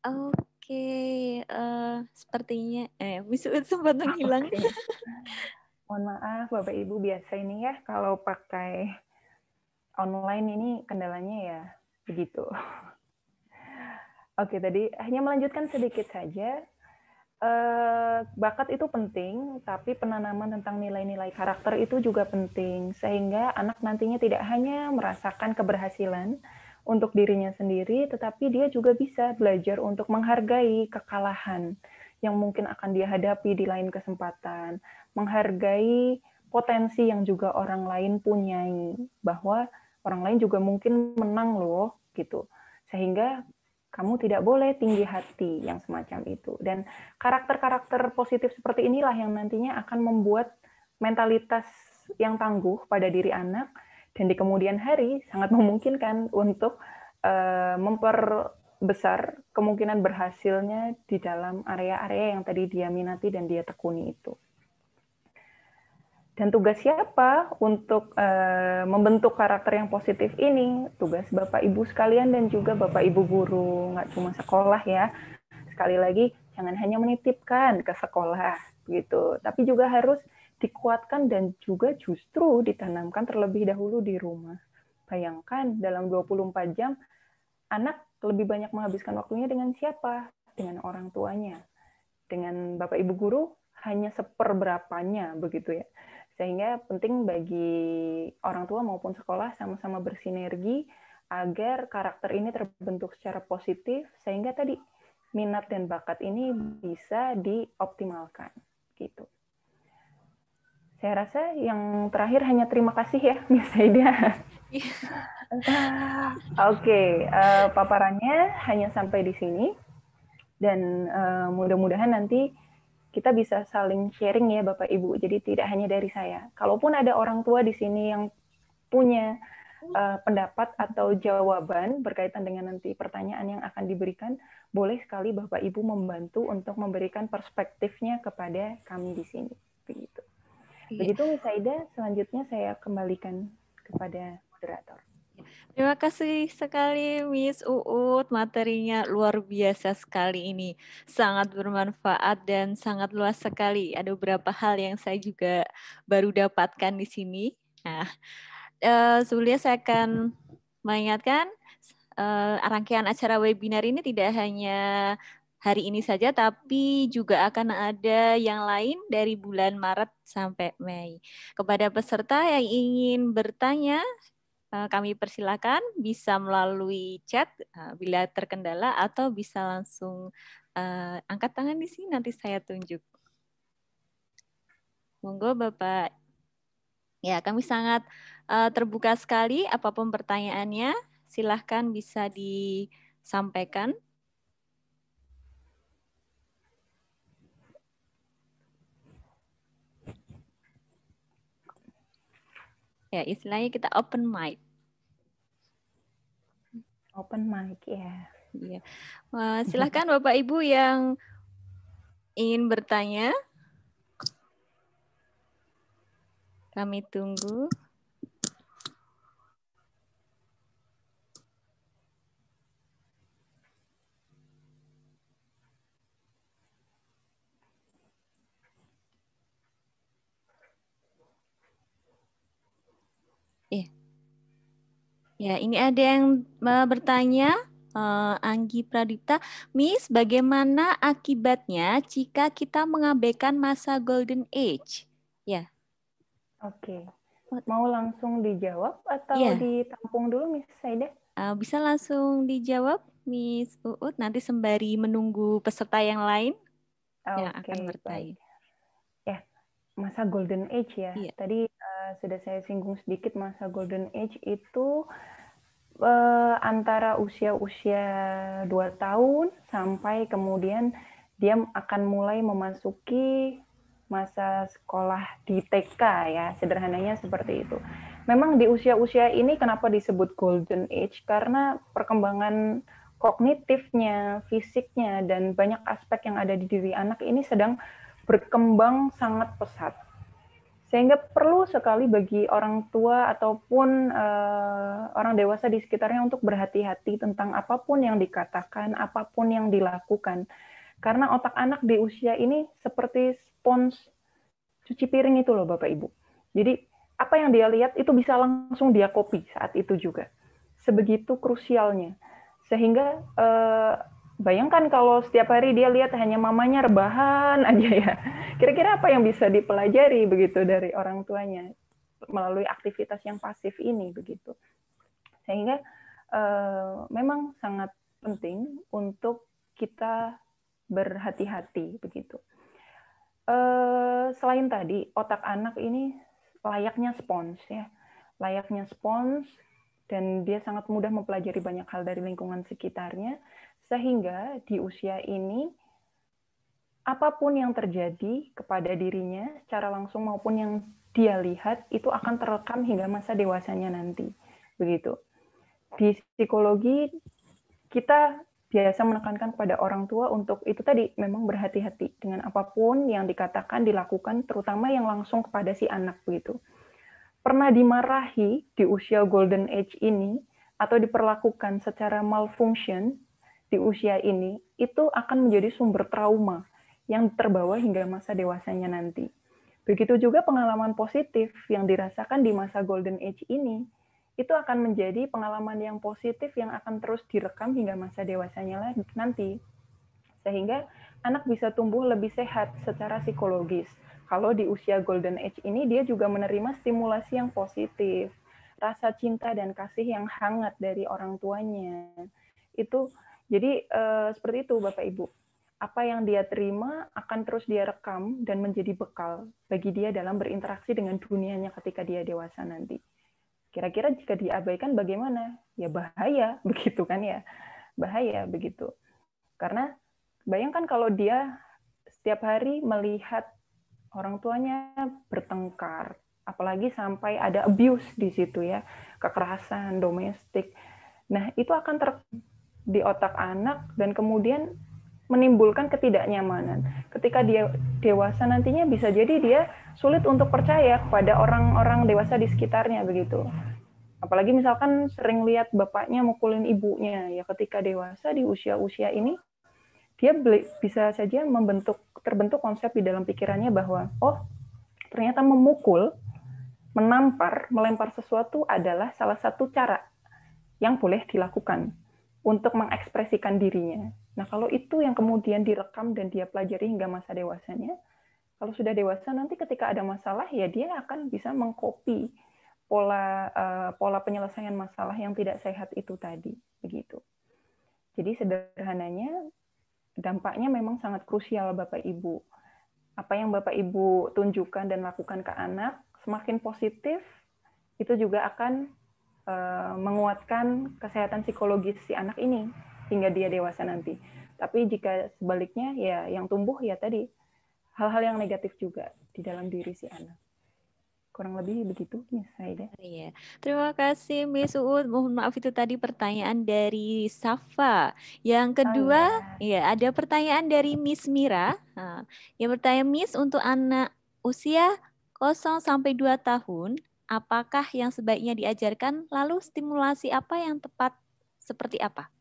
Oke, sepertinya Miss Uut sempat menghilang. Oke. Mohon maaf Bapak Ibu, biasa ini ya kalau pakai online ini kendalanya ya begitu. Oke, tadi hanya melanjutkan sedikit saja. Bakat itu penting, tapi penanaman tentang nilai-nilai karakter itu juga penting, sehingga anak nantinya tidak hanya merasakan keberhasilan untuk dirinya sendiri, tetapi dia juga bisa belajar untuk menghargai kekalahan yang mungkin akan dia hadapi di lain kesempatan, menghargai potensi yang juga orang lain punyai, bahwa orang lain juga mungkin menang loh, gitu. Sehingga kamu tidak boleh tinggi hati yang semacam itu. Dan karakter-karakter positif seperti inilah yang nantinya akan membuat mentalitas yang tangguh pada diri anak, dan di kemudian hari sangat memungkinkan untuk memperbesar kemungkinan berhasilnya di dalam area-area yang tadi dia minati dan dia tekuni itu. Dan tugas siapa untuk membentuk karakter yang positif ini? Tugas Bapak Ibu sekalian dan juga Bapak Ibu guru, nggak cuma sekolah ya. Sekali lagi, jangan hanya menitipkan ke sekolah, gitu. Tapi juga harus dikuatkan dan juga justru ditanamkan terlebih dahulu di rumah. Bayangkan dalam 24 jam, anak lebih banyak menghabiskan waktunya dengan siapa? Dengan orang tuanya. Dengan Bapak Ibu guru, hanya seperberapanya, begitu ya. Sehingga penting bagi orang tua maupun sekolah sama-sama bersinergi agar karakter ini terbentuk secara positif, sehingga tadi minat dan bakat ini bisa dioptimalkan, gitu. Saya rasa yang terakhir hanya terima kasih ya, Miss Aida. Oke, paparannya hanya sampai di sini, dan mudah-mudahan nanti kita bisa saling sharing ya Bapak Ibu. Jadi tidak hanya dari saya. Kalaupun ada orang tua di sini yang punya pendapat atau jawaban berkaitan dengan nanti pertanyaan yang akan diberikan, boleh sekali Bapak Ibu membantu untuk memberikan perspektifnya kepada kami di sini. Begitu. Begitu Miss Aida, selanjutnya saya kembalikan kepada moderator. Terima kasih sekali Miss Uut, materinya luar biasa sekali ini. Sangat bermanfaat dan sangat luas sekali. Ada beberapa hal yang saya juga baru dapatkan di sini. Nah, sebelumnya saya akan mengingatkan rangkaian acara webinar ini tidak hanya hari ini saja, tapi juga akan ada yang lain dari bulan Maret sampai Mei. Kepada peserta yang ingin bertanya, kami persilakan bisa melalui chat bila terkendala, atau bisa langsung angkat tangan di sini, nanti saya tunjuk. Monggo Bapak. Ya, kami sangat terbuka sekali, apapun pertanyaannya, silahkan bisa disampaikan. Ya, istilahnya kita open mic. Open mic, ya. Iya. Silahkan Bapak Ibu yang ingin bertanya. Kami tunggu. Ya, ini ada yang bertanya, Anggi Pradipta, Miss, bagaimana akibatnya jika kita mengabaikan masa golden age? Ya. Oke. Mau langsung dijawab atau ditampung dulu, Miss Aida? Bisa langsung dijawab, Miss Uut, nanti sembari menunggu peserta yang lain yang akan bertanya. Baik. Ya, masa golden age ya. Iya. Tadi sudah saya singgung sedikit, masa golden age itu antara usia-usia 2 tahun sampai kemudian dia akan mulai memasuki masa sekolah di TK ya, sederhananya seperti itu. Memang di usia-usia ini kenapa disebut golden age? Karena perkembangan kognitifnya, fisiknya, dan banyak aspek yang ada di diri anak ini sedang berkembang sangat pesat. Sehingga perlu sekali bagi orang tua ataupun orang dewasa di sekitarnya untuk berhati-hati tentang apapun yang dikatakan, apapun yang dilakukan. Karena otak anak di usia ini seperti spons cuci piring itu loh Bapak Ibu. Jadi apa yang dia lihat itu bisa langsung dia copy saat itu juga. Sebegitu krusialnya. Sehingga bayangkan kalau setiap hari dia lihat hanya mamanya rebahan aja ya. Kira-kira apa yang bisa dipelajari begitu dari orang tuanya melalui aktivitas yang pasif ini begitu. Sehingga memang sangat penting untuk kita berhati-hati begitu. Selain tadi otak anak ini layaknya spons ya. Layaknya spons dan dia sangat mudah mempelajari banyak hal dari lingkungan sekitarnya, sehingga di usia ini, apapun yang terjadi kepada dirinya, secara langsung maupun yang dia lihat, itu akan terekam hingga masa dewasanya nanti. Begitu. Di psikologi, kita biasa menekankan kepada orang tua untuk itu tadi, memang berhati-hati dengan apapun yang dikatakan, dilakukan, terutama yang langsung kepada si anak. Begitu. Pernah dimarahi di usia golden age ini atau diperlakukan secara malfunction di usia ini, itu akan menjadi sumber trauma yang terbawa hingga masa dewasanya nanti. Begitu juga pengalaman positif yang dirasakan di masa golden age ini, itu akan menjadi pengalaman yang positif yang akan terus direkam hingga masa dewasanya nanti. Sehingga anak bisa tumbuh lebih sehat secara psikologis. Kalau di usia golden age ini dia juga menerima stimulasi yang positif, rasa cinta dan kasih yang hangat dari orang tuanya. Itu jadi seperti itu Bapak Ibu. Apa yang dia terima akan terus dia rekam dan menjadi bekal bagi dia dalam berinteraksi dengan dunianya ketika dia dewasa nanti. Kira-kira jika diabaikan bagaimana? Ya bahaya, begitu kan ya. Bahaya begitu. Karena bayangkan kalau dia setiap hari melihat orang tuanya bertengkar, apalagi sampai ada abuse di situ ya, kekerasan domestik. Nah, itu akan di otak anak dan kemudian menimbulkan ketidaknyamanan. Ketika dia dewasa nantinya bisa jadi dia sulit untuk percaya kepada orang-orang dewasa di sekitarnya begitu. Apalagi misalkan sering lihat bapaknya mukulin ibunya ya ketika dewasa di usia-usia ini dia bisa saja terbentuk konsep di dalam pikirannya bahwa oh ternyata memukul, menampar, melempar sesuatu adalah salah satu cara yang boleh dilakukan untuk mengekspresikan dirinya. Nah kalau itu yang kemudian direkam dan dia pelajari hingga masa dewasanya, kalau sudah dewasa nanti ketika ada masalah ya dia akan bisa mengcopy pola penyelesaian masalah yang tidak sehat itu tadi begitu. Jadi sederhananya dampaknya memang sangat krusial Bapak Ibu. Apa yang Bapak Ibu tunjukkan dan lakukan ke anak, semakin positif, itu juga akan menguatkan kesehatan psikologis si anak ini hingga dia dewasa nanti. Tapi jika sebaliknya, ya yang tumbuh ya tadi, hal-hal yang negatif juga di dalam diri si anak. Kurang lebih begitu, Miss Saida. Iya. Terima kasih, Miss Uud. Mohon maaf itu tadi pertanyaan dari Safa. Yang kedua, ya ada pertanyaan dari Miss Mira. Nah, yang bertanya, Miss, untuk anak usia 0-2 tahun, apakah yang sebaiknya diajarkan? Lalu stimulasi apa yang tepat seperti apa?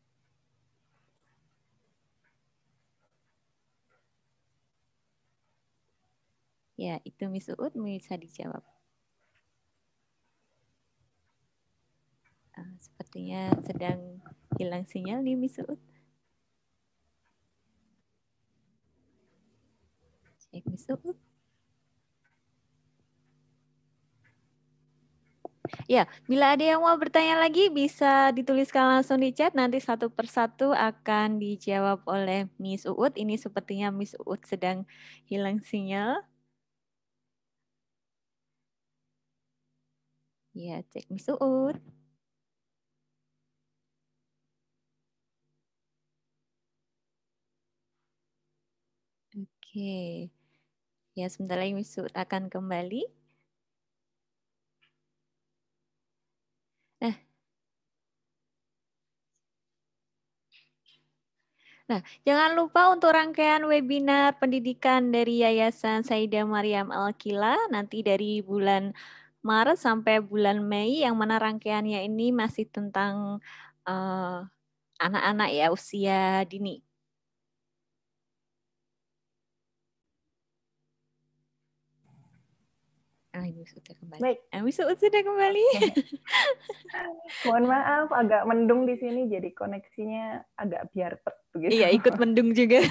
Ya, itu Miss Uud bisa dijawab. Sepertinya sedang hilang sinyal nih Miss Uud. Cek Miss Uud. Ya, bila ada yang mau bertanya lagi bisa dituliskan langsung di chat. Nanti satu persatu akan dijawab oleh Miss Uud. Ini sepertinya Miss Uud sedang hilang sinyal. Ya, cek Miss Uud. Oke. Ya, sebentar lagi Miss Uut akan kembali. Nah, jangan lupa untuk rangkaian webinar pendidikan dari Yayasan Sayyidah Maryam Al-Qila nanti dari bulan Maret sampai bulan Mei, yang mana rangkaiannya ini masih tentang anak-anak ya, usia dini. Miss Uut sudah kembali. Baik. Miss Uut sudah kembali. Mohon maaf, agak mendung di sini, jadi koneksinya agak biarpet begitu. Iya, ikut mendung juga.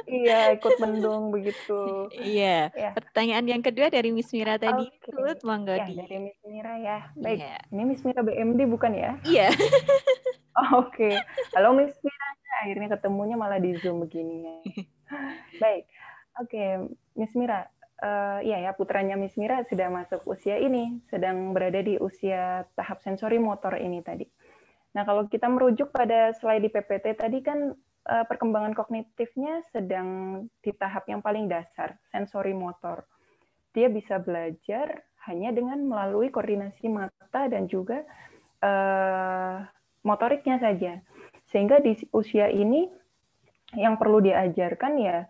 Iya, ikut mendung begitu. Iya. Ya. Pertanyaan yang kedua dari Miss Mira tadi. Oke. Monggo Ya, dari Miss Mira ya. Baik. Iya. Ini Miss Mira BMD bukan ya? Iya. Oke. Halo Miss Mira, akhirnya ketemunya malah di Zoom begini ya. Baik. Oke, Miss Mira. Iya ya, putranya Miss Mira sudah masuk usia ini, sedang berada di usia tahap sensori motor ini tadi. Nah, kalau kita merujuk pada slide di PPT tadi kan perkembangan kognitifnya sedang di tahap yang paling dasar, sensori motor. Dia bisa belajar hanya dengan melalui koordinasi mata dan juga motoriknya saja. Sehingga di usia ini yang perlu diajarkan ya,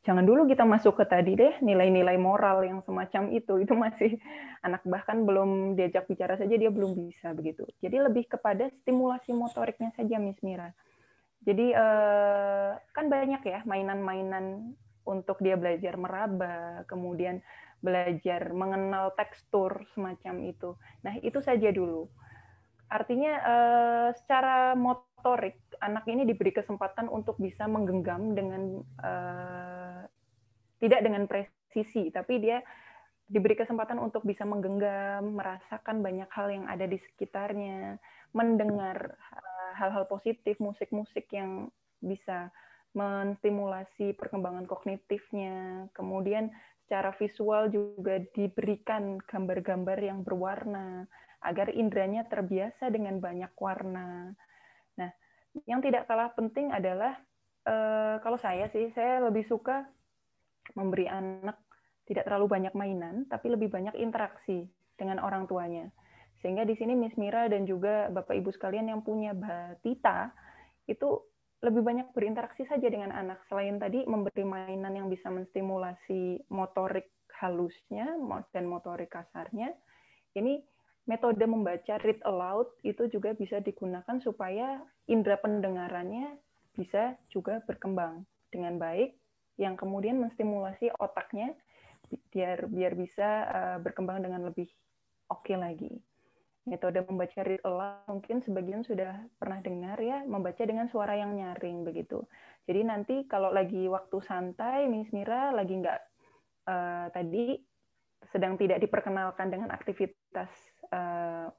jangan dulu kita masuk ke tadi deh, nilai-nilai moral yang semacam itu masih anak bahkan belum diajak bicara saja dia belum bisa begitu. Jadi lebih kepada stimulasi motoriknya saja, Miss Mira. Jadi kan banyak ya mainan-mainan untuk dia belajar meraba, kemudian belajar mengenal tekstur semacam itu. Nah, itu saja dulu. Artinya secara motorik anak ini diberi kesempatan untuk bisa menggenggam dengan tidak dengan presisi, tapi dia diberi kesempatan untuk bisa menggenggam, merasakan banyak hal yang ada di sekitarnya, mendengar hal-hal positif, musik-musik yang bisa menstimulasi perkembangan kognitifnya. Kemudian secara visual juga diberikan gambar-gambar yang berwarna, agar indranya terbiasa dengan banyak warna. Nah, yang tidak kalah penting adalah, kalau saya lebih suka memberi anak tidak terlalu banyak mainan, tapi lebih banyak interaksi dengan orang tuanya. Sehingga di sini Miss Mira dan juga Bapak Ibu sekalian yang punya batita, itu lebih banyak berinteraksi saja dengan anak. Selain tadi memberi mainan yang bisa menstimulasi motorik halusnya dan motorik kasarnya, ini metode membaca read aloud itu juga bisa digunakan supaya indera pendengarannya bisa juga berkembang dengan baik, yang kemudian menstimulasi otaknya biar bisa berkembang dengan lebih oke lagi. Metode membaca read aloud mungkin sebagian sudah pernah dengar ya, membaca dengan suara yang nyaring begitu. Jadi nanti kalau lagi waktu santai, Miss Mira lagi nggak tadi sedang tidak diperkenalkan dengan aktivitas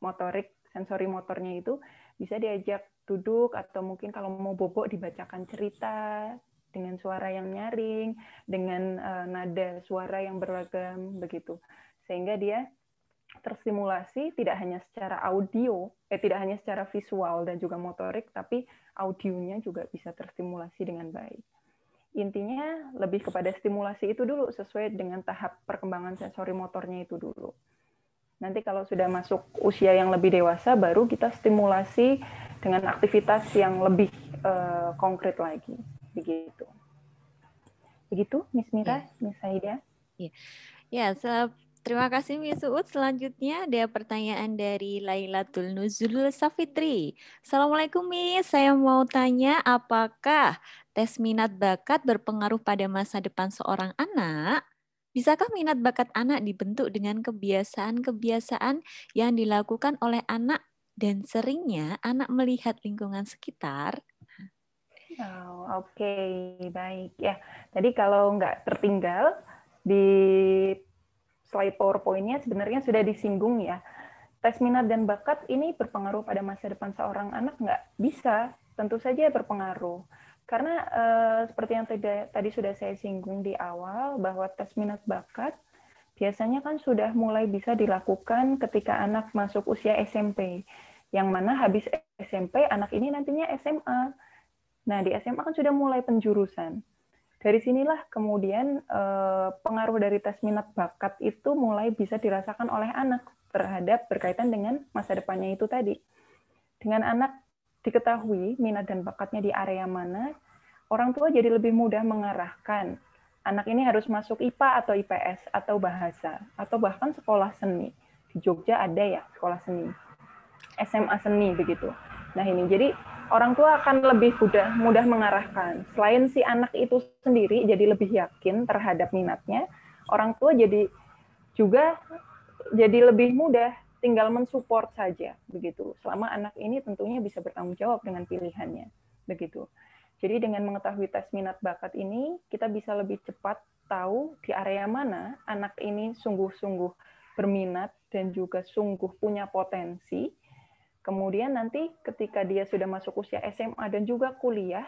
motorik, sensori motornya itu, bisa diajak duduk atau mungkin kalau mau bobok dibacakan cerita dengan suara yang nyaring, dengan nada suara yang beragam begitu. Sehingga dia terstimulasi tidak hanya secara audio, tidak hanya secara visual dan juga motorik, tapi audionya juga bisa terstimulasi dengan baik. Intinya lebih kepada stimulasi itu dulu sesuai dengan tahap perkembangan sensori motornya itu dulu. Nanti kalau sudah masuk usia yang lebih dewasa, baru kita stimulasi dengan aktivitas yang lebih konkret lagi. Begitu. Begitu, Miss Mira, Miss Saida. Ya, terima kasih Miss Uut. Selanjutnya ada pertanyaan dari Lailatul Nuzul Safitri. Assalamualaikum Miss, saya mau tanya apakah tes minat bakat berpengaruh pada masa depan seorang anak? Bisakah minat bakat anak dibentuk dengan kebiasaan-kebiasaan yang dilakukan oleh anak dan seringnya anak melihat lingkungan sekitar? Oke, baik. Ya, tadi kalau nggak tertinggal di slide PowerPoint-nya sebenarnya sudah disinggung ya. Tes minat dan bakat ini berpengaruh pada masa depan seorang anak nggak? Bisa, tentu saja berpengaruh. Karena seperti yang tadi sudah saya singgung di awal, bahwa tes minat bakat biasanya kan sudah mulai bisa dilakukan ketika anak masuk usia SMP. Yang mana habis SMP, anak ini nantinya SMA. Nah, di SMA kan sudah mulai penjurusan. Dari sinilah kemudian pengaruh dari tes minat bakat itu mulai bisa dirasakan oleh anak terhadap berkaitan dengan masa depannya itu tadi. Dengan anak diketahui minat dan bakatnya di area mana, orang tua jadi lebih mudah mengarahkan. Anak ini harus masuk IPA atau IPS atau bahasa atau bahkan sekolah seni. Di Jogja ada ya sekolah seni, SMA seni begitu. Nah ini jadi orang tua akan lebih mudah mengarahkan. Selain si anak itu sendiri jadi lebih yakin terhadap minatnya, orang tua jadi juga jadi lebih mudah tinggal mensupport saja begitu. Selama anak ini tentunya bisa bertanggung jawab dengan pilihannya begitu. Jadi dengan mengetahui tes minat bakat ini, kita bisa lebih cepat tahu di area mana anak ini sungguh-sungguh berminat dan juga sungguh punya potensi. Kemudian nanti ketika dia sudah masuk usia SMA dan juga kuliah,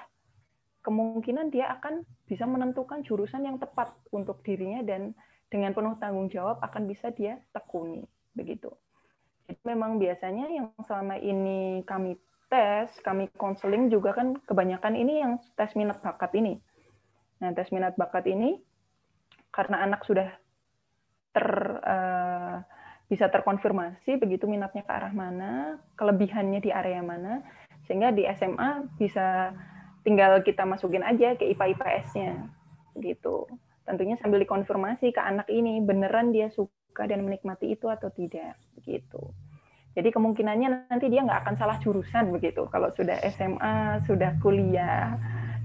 kemungkinan dia akan bisa menentukan jurusan yang tepat untuk dirinya dan dengan penuh tanggung jawab akan bisa dia tekuni. Begitu. Jadi memang biasanya yang selama ini kami tes, kami konseling juga kan kebanyakan ini yang tes minat bakat ini. Nah, tes minat bakat ini karena anak sudah bisa terkonfirmasi begitu minatnya ke arah mana, kelebihannya di area mana, sehingga di SMA bisa tinggal kita masukin aja ke IPA IPS-nya gitu. Tentunya sambil dikonfirmasi ke anak ini beneran dia suka dan menikmati itu atau tidak begitu. Jadi kemungkinannya nanti dia nggak akan salah jurusan begitu. Kalau sudah SMA, sudah kuliah,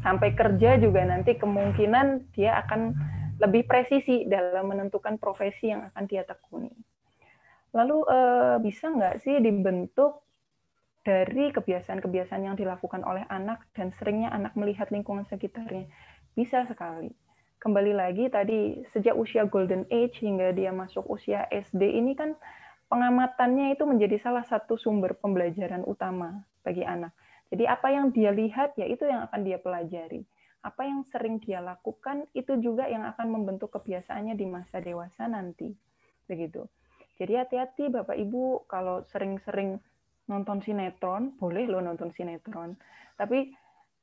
sampai kerja juga nanti kemungkinan dia akan lebih presisi dalam menentukan profesi yang akan dia tekuni. Lalu bisa nggak sih dibentuk dari kebiasaan-kebiasaan yang dilakukan oleh anak dan seringnya anak melihat lingkungan sekitarnya? Bisa sekali. Kembali lagi tadi, sejak usia golden age hingga dia masuk usia SD ini kan pengamatannya itu menjadi salah satu sumber pembelajaran utama bagi anak. Jadi apa yang dia lihat, ya itu yang akan dia pelajari. Apa yang sering dia lakukan, itu juga yang akan membentuk kebiasaannya di masa dewasa nanti. Begitu. Jadi hati-hati Bapak Ibu kalau sering-sering nonton sinetron, boleh loh nonton sinetron. Tapi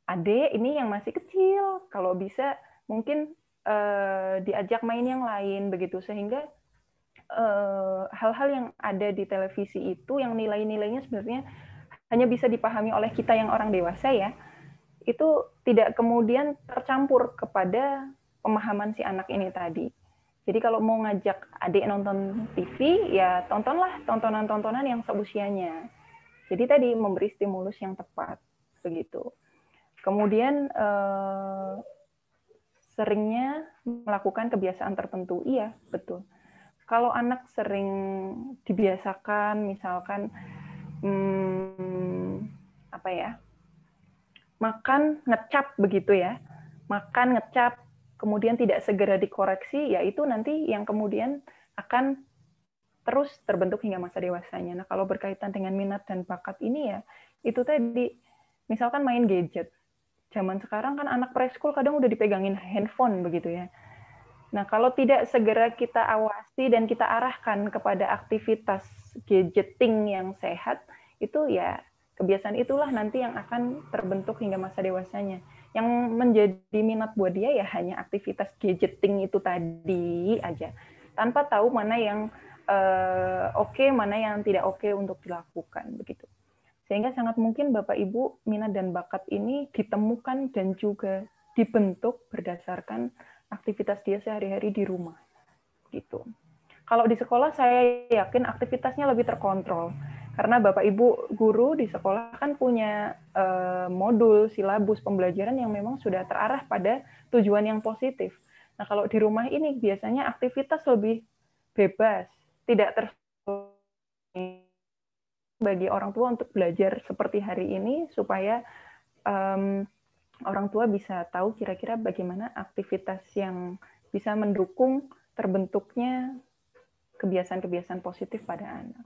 adik ini yang masih kecil, kalau bisa mungkin diajak main yang lain begitu sehingga hal-hal yang ada di televisi itu yang nilai-nilainya sebenarnya hanya bisa dipahami oleh kita yang orang dewasa ya, itu tidak kemudian tercampur kepada pemahaman si anak ini tadi. Jadi kalau mau ngajak adik nonton TV, ya tontonlah tontonan-tontonan yang seusianya. Jadi tadi memberi stimulus yang tepat, begitu. Kemudian seringnya melakukan kebiasaan tertentu, iya betul. Kalau anak sering dibiasakan, misalkan makan ngecap begitu ya, makan ngecap kemudian tidak segera dikoreksi, ya itu nanti yang kemudian akan terus terbentuk hingga masa dewasanya. Nah, kalau berkaitan dengan minat dan bakat ini ya, itu tadi, misalkan main gadget. Zaman sekarang kan anak preschool kadang udah dipegangin handphone begitu ya. Nah, kalau tidak segera kita awasi dan kita arahkan kepada aktivitas gadgeting yang sehat, itu ya kebiasaan itulah nanti yang akan terbentuk hingga masa dewasanya. Yang menjadi minat buat dia ya hanya aktivitas gadgeting itu tadi aja, tanpa tahu mana yang oke, mana yang tidak oke untuk dilakukan begitu. Sehingga sangat mungkin Bapak Ibu minat dan bakat ini ditemukan dan juga dibentuk berdasarkan aktivitas dia sehari-hari di rumah gitu. Kalau di sekolah saya yakin aktivitasnya lebih terkontrol. Karena Bapak Ibu guru di sekolah kan punya modul, silabus pembelajaran yang memang sudah terarah pada tujuan yang positif. Nah, kalau di rumah ini biasanya aktivitas lebih bebas, tidak bagi orang tua untuk belajar seperti hari ini supaya orang tua bisa tahu kira-kira bagaimana aktivitas yang bisa mendukung terbentuknya kebiasaan-kebiasaan positif pada anak.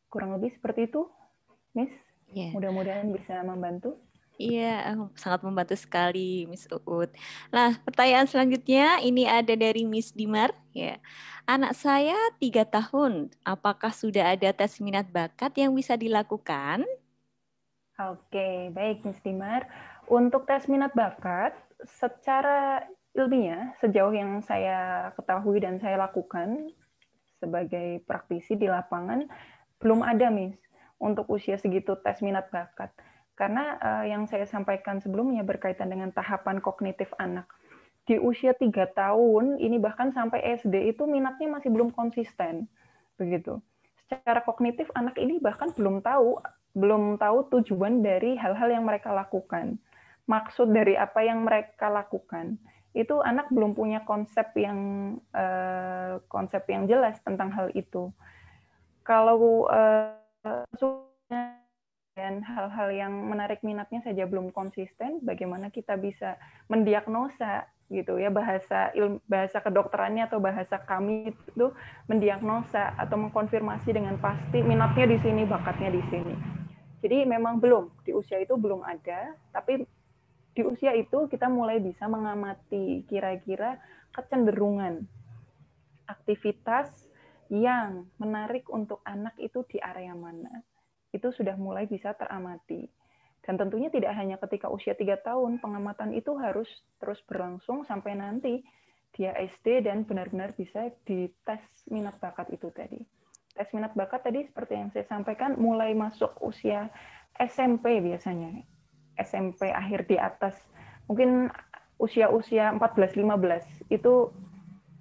Kurang lebih seperti itu, Miss. Yeah. Mudah-mudahan bisa membantu. Iya, sangat membantu sekali, Miss Uut. Nah, pertanyaan selanjutnya ini ada dari Miss Dimar. Ya, anak saya 3 tahun. Apakah sudah ada tes minat bakat yang bisa dilakukan? Oke, baik, Miss Dimar. Untuk tes minat bakat, secara ilmiah, sejauh yang saya ketahui dan saya lakukan sebagai praktisi di lapangan, belum ada, Miss, untuk usia segitu tes minat bakat. Karena yang saya sampaikan sebelumnya berkaitan dengan tahapan kognitif anak. Di usia 3 tahun, ini bahkan sampai SD itu minatnya masih belum konsisten. Begitu. Secara kognitif anak ini bahkan belum tahu tujuan dari hal-hal yang mereka lakukan. Maksud dari apa yang mereka lakukan. Itu anak belum punya konsep yang jelas tentang hal itu. Kalau dan hal-hal yang menarik minatnya saja belum konsisten, bagaimana kita bisa mendiagnosa gitu ya, bahasa kedokterannya atau bahasa kami itu mendiagnosa atau mengkonfirmasi dengan pasti minatnya di sini, bakatnya di sini. Jadi memang belum, di usia itu belum ada, tapi di usia itu kita mulai bisa mengamati kira-kira kecenderungan aktivitas yang menarik untuk anak itu di area mana. Itu sudah mulai bisa teramati. Dan tentunya tidak hanya ketika usia 3 tahun, pengamatan itu harus terus berlangsung sampai nanti dia SD dan benar-benar bisa dites minat bakat itu tadi. Tes minat bakat tadi seperti yang saya sampaikan mulai masuk usia SMP biasanya. SMP akhir di atas. Mungkin usia-usia 14-15 itu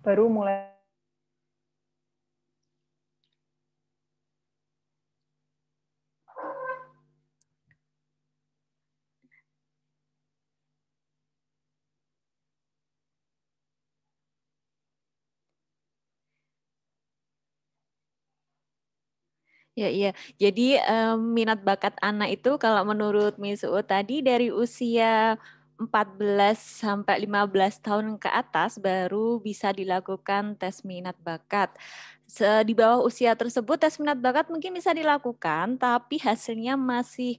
baru mulai Ya, iya. Jadi minat bakat anak itu kalau menurut Miss Uut tadi dari usia 14 sampai 15 tahun ke atas baru bisa dilakukan tes minat bakat. Di bawah usia tersebut tes minat bakat mungkin bisa dilakukan, tapi hasilnya masih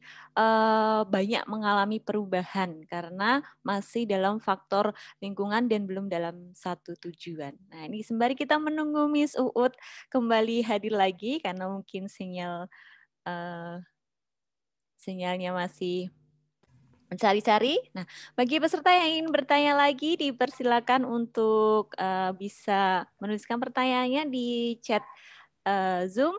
banyak mengalami perubahan karena masih dalam faktor lingkungan dan belum dalam satu tujuan. Nah, ini sembari kita menunggu Miss Uut kembali hadir lagi karena mungkin sinyalnya masih mencari-cari. Nah, bagi peserta yang ingin bertanya lagi, dipersilakan untuk bisa menuliskan pertanyaannya di chat Zoom.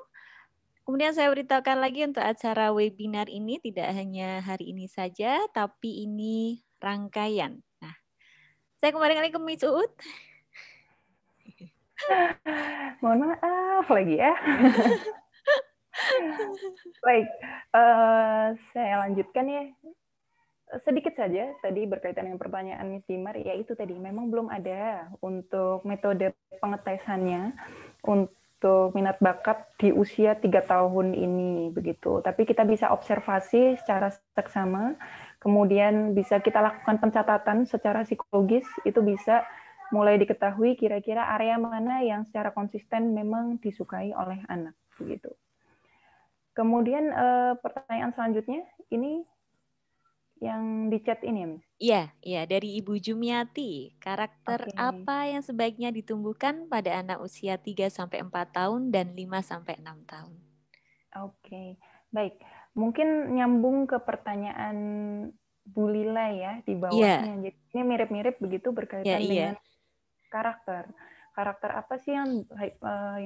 Kemudian saya beritahukan lagi untuk acara webinar ini tidak hanya hari ini saja, tapi ini rangkaian. Nah, saya kembali lagi ke Miss Uut. Mohon maaf lagi ya. Baik, saya lanjutkan ya. Sedikit saja tadi berkaitan dengan pertanyaan Miss Dimar, yaitu tadi memang belum ada untuk metode pengetesannya untuk minat bakat di usia 3 tahun ini begitu. Tapi kita bisa observasi secara seksama, kemudian bisa kita lakukan pencatatan secara psikologis, itu bisa mulai diketahui kira-kira area mana yang secara konsisten memang disukai oleh anak begitu. Kemudian pertanyaan selanjutnya ini yang di chat ini ya, Miss? Iya, dari Ibu Jumiati. Karakter apa yang sebaiknya ditumbuhkan pada anak usia 3-4 tahun dan 5-6 tahun? Oke, baik. Mungkin nyambung ke pertanyaan Bu Lila ya di bawahnya. Jadi ini mirip-mirip begitu berkaitan dengan karakter. Karakter apa sih yang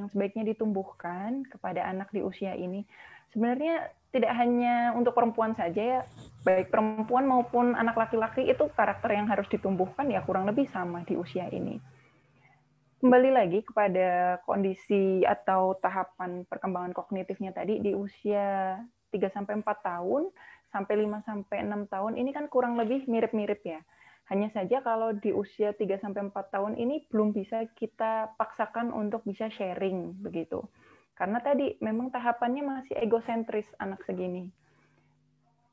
sebaiknya ditumbuhkan kepada anak di usia ini? Sebenarnya tidak hanya untuk perempuan saja ya, baik perempuan maupun anak laki-laki itu karakter yang harus ditumbuhkan ya kurang lebih sama di usia ini. Kembali lagi kepada kondisi atau tahapan perkembangan kognitifnya tadi di usia 3-4 tahun sampai 5-6 tahun ini kan kurang lebih mirip-mirip ya. Hanya saja kalau di usia 3-4 tahun ini belum bisa kita paksakan untuk bisa sharing begitu. Karena tadi memang tahapannya masih egosentris anak segini.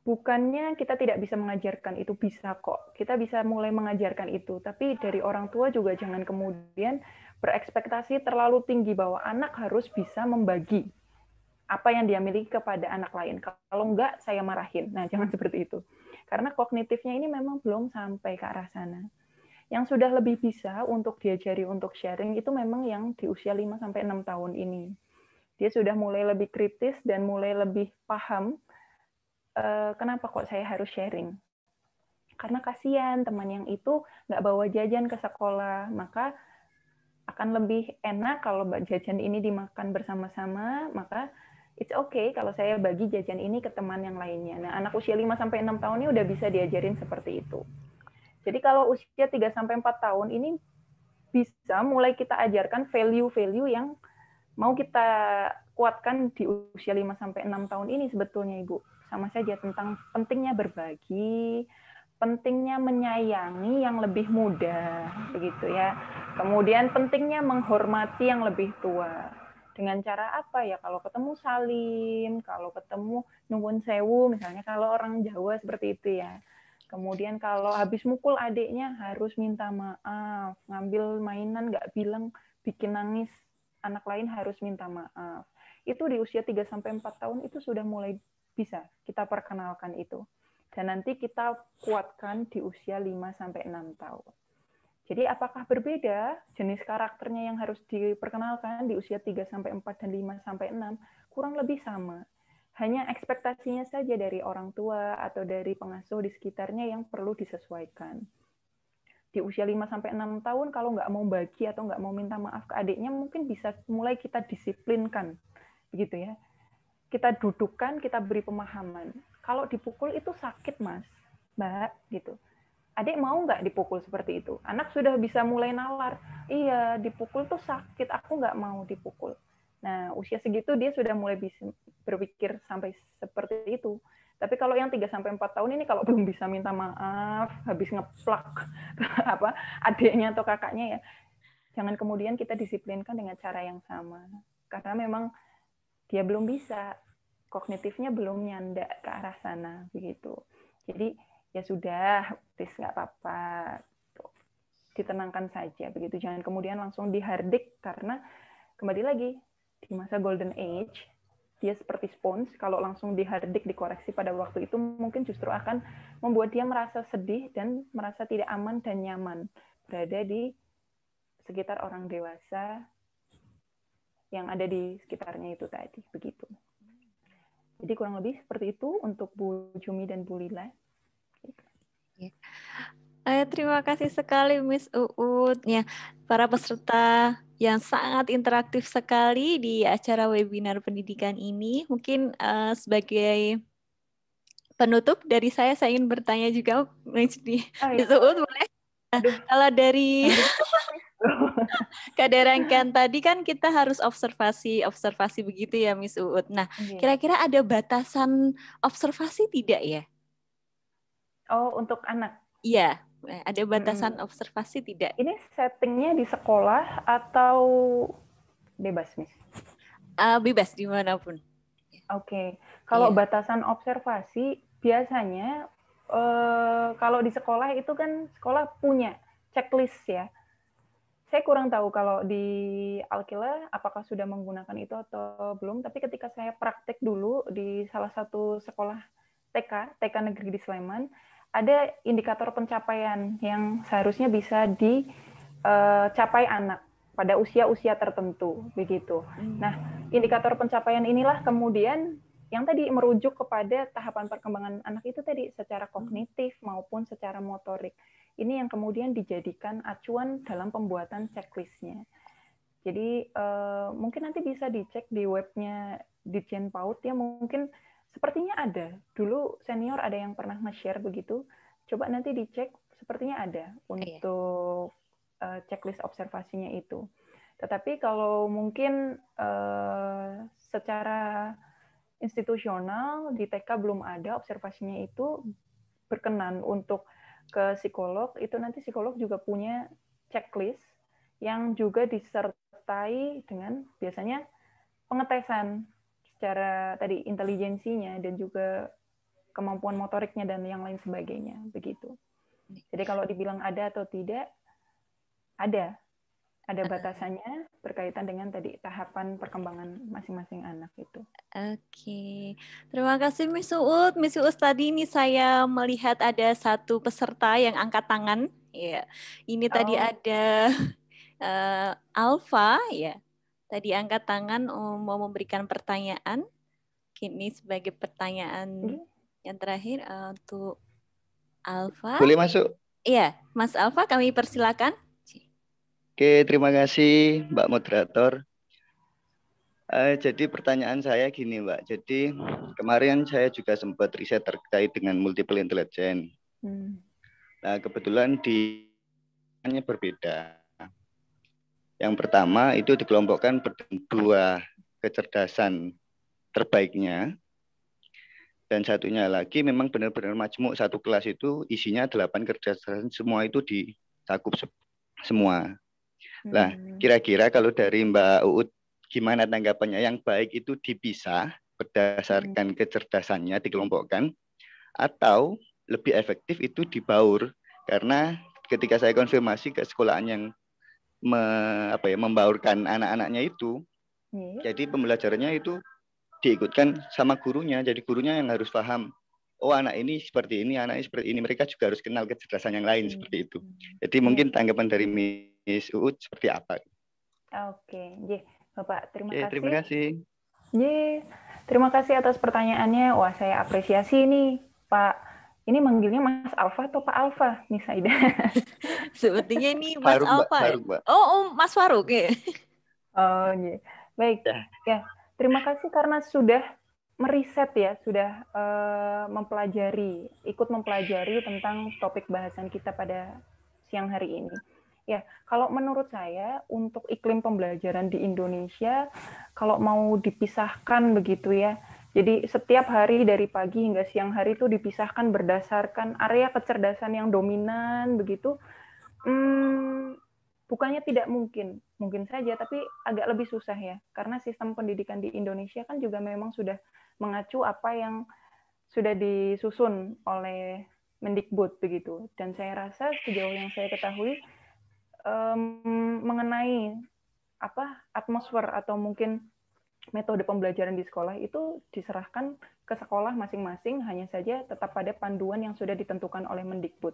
Bukannya kita tidak bisa mengajarkan itu, bisa kok. Kita bisa mulai mengajarkan itu. Tapi dari orang tua juga jangan kemudian berekspektasi terlalu tinggi bahwa anak harus bisa membagi apa yang dia miliki kepada anak lain. Kalau enggak, saya marahin. Nah, jangan seperti itu. Karena kognitifnya ini memang belum sampai ke arah sana. Yang sudah lebih bisa untuk diajari untuk sharing itu memang yang di usia 5-6 tahun ini. Dia sudah mulai lebih kritis dan mulai lebih paham kenapa kok saya harus sharing. Karena kasihan teman yang itu nggak bawa jajan ke sekolah, maka akan lebih enak kalau jajan ini dimakan bersama-sama, maka it's okay kalau saya bagi jajan ini ke teman yang lainnya. Nah, anak usia 5-6 tahun ini udah bisa diajarin seperti itu. Jadi kalau usia 3-4 tahun ini bisa mulai kita ajarkan value-value yang mau kita kuatkan di usia 5-6 tahun ini sebetulnya, Ibu. Sama saja tentang pentingnya berbagi, pentingnya menyayangi yang lebih muda, begitu ya. Kemudian pentingnya menghormati yang lebih tua. Dengan cara apa ya? Kalau ketemu salim, kalau ketemu nuwun sewu, misalnya kalau orang Jawa seperti itu ya. Kemudian kalau habis mukul adiknya harus minta maaf, ngambil mainan nggak bilang bikin nangis anak lain harus minta maaf. Itu di usia 3-4 tahun itu sudah mulai bisa kita perkenalkan itu. Dan nanti kita kuatkan di usia 5-6 tahun. Jadi apakah berbeda jenis karakternya yang harus diperkenalkan di usia 3-4 dan 5-6? Kurang lebih sama. Hanya ekspektasinya saja dari orang tua atau dari pengasuh di sekitarnya yang perlu disesuaikan. Di usia 5-6 tahun kalau nggak mau bagi atau nggak mau minta maaf ke adiknya, mungkin bisa mulai kita disiplinkan. Begitu ya. Kita dudukkan, kita beri pemahaman. Kalau dipukul itu sakit, Mas, Mbak, gitu. Adik mau nggak dipukul seperti itu? Anak sudah bisa mulai nalar. Iya, dipukul tuh sakit, aku nggak mau dipukul. Nah, usia segitu dia sudah mulai bisa berpikir sampai seperti itu. Tapi kalau yang 3-4 tahun ini kalau belum bisa minta maaf, habis ngeplak apa adiknya atau kakaknya ya, jangan kemudian kita disiplinkan dengan cara yang sama. Karena memang dia belum bisa, kognitifnya belum nyanda ke arah sana, begitu. Jadi ya sudah, please nggak apa-apa, ditenangkan saja, begitu. Jangan kemudian langsung dihardik karena kembali lagi di masa golden age dia seperti spons, kalau langsung dihardik, dikoreksi pada waktu itu mungkin justru akan membuat dia merasa sedih dan merasa tidak aman dan nyaman berada di sekitar orang dewasa yang ada di sekitarnya itu tadi, begitu. Jadi kurang lebih seperti itu untuk Bu Jumi dan Bu Lila. Terima kasih sekali Miss Uut. Ya, para peserta yang sangat interaktif sekali di acara webinar pendidikan ini. Mungkin sebagai penutup dari saya ingin bertanya juga, Miss Uut, boleh? Kalau dari Kaderangkan tadi kan kita harus observasi begitu ya Miss Uut. Nah, kira-kira ada batasan observasi tidak ya? Oh, untuk anak? Iya, ada batasan observasi tidak? Ini settingnya di sekolah atau bebas, Miss? Bebas dimanapun. Oke. Kalau batasan observasi, biasanya kalau di sekolah itu kan sekolah punya checklist ya. Saya kurang tahu kalau di Alkila apakah sudah menggunakan itu atau belum, tapi ketika saya praktek dulu di salah satu sekolah TK negeri di Sleman, ada indikator pencapaian yang seharusnya bisa dicapai anak pada usia-usia tertentu, begitu. Nah, indikator pencapaian inilah kemudian yang tadi merujuk kepada tahapan perkembangan anak itu tadi secara kognitif maupun secara motorik. Ini yang kemudian dijadikan acuan dalam pembuatan checklist-nya. Jadi mungkin nanti bisa dicek di webnya Ditjen PAUD ya, mungkin sepertinya ada. Dulu senior ada yang pernah nge-share begitu. Coba nanti dicek, sepertinya ada untuk checklist observasinya itu. Tetapi kalau mungkin secara institusional di TK belum ada observasinya itu berkenan untuk ke psikolog, itu nanti psikolog juga punya checklist yang juga disertai dengan biasanya pengetesan secara tadi intelijensinya dan juga kemampuan motoriknya dan yang lain sebagainya, begitu. Jadi kalau dibilang ada atau tidak, ada batasannya berkaitan dengan tadi tahapan perkembangan masing-masing anak itu. Oke, terima kasih Miss Uut. Miss Uut, tadi ini saya melihat ada satu peserta yang angkat tangan. Ya, ini tadi ada Alfa, ya. Tadi angkat tangan mau memberikan pertanyaan. Ini sebagai pertanyaan yang terakhir untuk Alfa. Boleh masuk? Iya, Mas Alfa kami persilakan. Oke, terima kasih Mbak Moderator. Jadi pertanyaan saya gini Mbak, jadi kemarin saya juga sempat riset terkait dengan multiple intelligence. Nah kebetulan hanya berbeda. Yang pertama itu dikelompokkan berdua kecerdasan terbaiknya. Dan satunya lagi memang benar-benar majmuk satu kelas itu isinya 8 kecerdasan, semua itu dicakup semua. Nah, kira-kira kalau dari Mbak Uut, gimana tanggapannya? Yang baik itu dipisah berdasarkan kecerdasannya, dikelompokkan, atau lebih efektif itu dibaur? Karena ketika saya konfirmasi ke sekolahan yang membaurkan anak-anaknya itu, jadi pembelajarannya itu diikutkan sama gurunya. Jadi gurunya yang harus paham, oh anak ini seperti ini, anak ini seperti ini. Mereka juga harus kenal kecerdasan yang lain seperti itu. Jadi mungkin tanggapan dari Miss Uut seperti apa? Oke, Bapak terima kasih. Terima kasih. Terima kasih atas pertanyaannya. Wah, saya apresiasi nih, Pak. Ini manggilnya Mas Alfa atau Pak Alfa, Miss Aida? Sepertinya ini Mas Faruk, Alfa. Faruk, Mbak. Oh, Mas Faruk ya. Oh, iya. Baik. Ya, terima kasih karena sudah meriset ya, sudah ikut mempelajari tentang topik bahasan kita pada siang hari ini. Ya, kalau menurut saya untuk iklim pembelajaran di Indonesia, kalau mau dipisahkan begitu ya, jadi setiap hari dari pagi hingga siang hari itu dipisahkan berdasarkan area kecerdasan yang dominan begitu, bukannya tidak mungkin, mungkin saja, tapi agak lebih susah ya, karena sistem pendidikan di Indonesia kan juga memang sudah mengacu apa yang sudah disusun oleh Mendikbud begitu. Dan saya rasa sejauh yang saya ketahui mengenai atmosfer atau mungkin metode pembelajaran di sekolah itu diserahkan ke sekolah masing-masing, hanya saja tetap pada panduan yang sudah ditentukan oleh Mendikbud.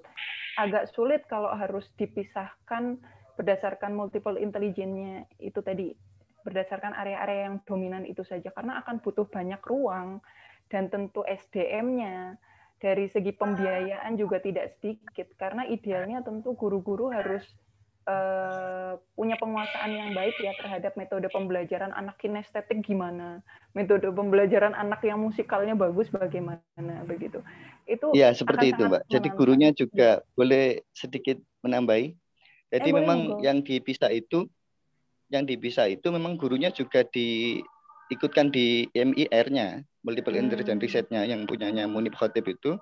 Agak sulit kalau harus dipisahkan berdasarkan multiple intelligence-nya itu tadi, berdasarkan area-area yang dominan itu saja, karena akan butuh banyak ruang, dan tentu SDM-nya, dari segi pembiayaan juga tidak sedikit, karena idealnya tentu guru-guru harus punya penguasaan yang baik ya terhadap metode pembelajaran anak kinestetik gimana, metode pembelajaran anak yang musikalnya bagus bagaimana begitu. Itu ya seperti itu Mbak. Jadi gurunya juga boleh sedikit menambahi. Jadi memang yang dipisah itu memang gurunya juga diikutkan di MIR-nya, multiple intelligence research-nya yang punyanya Munib Khotib itu,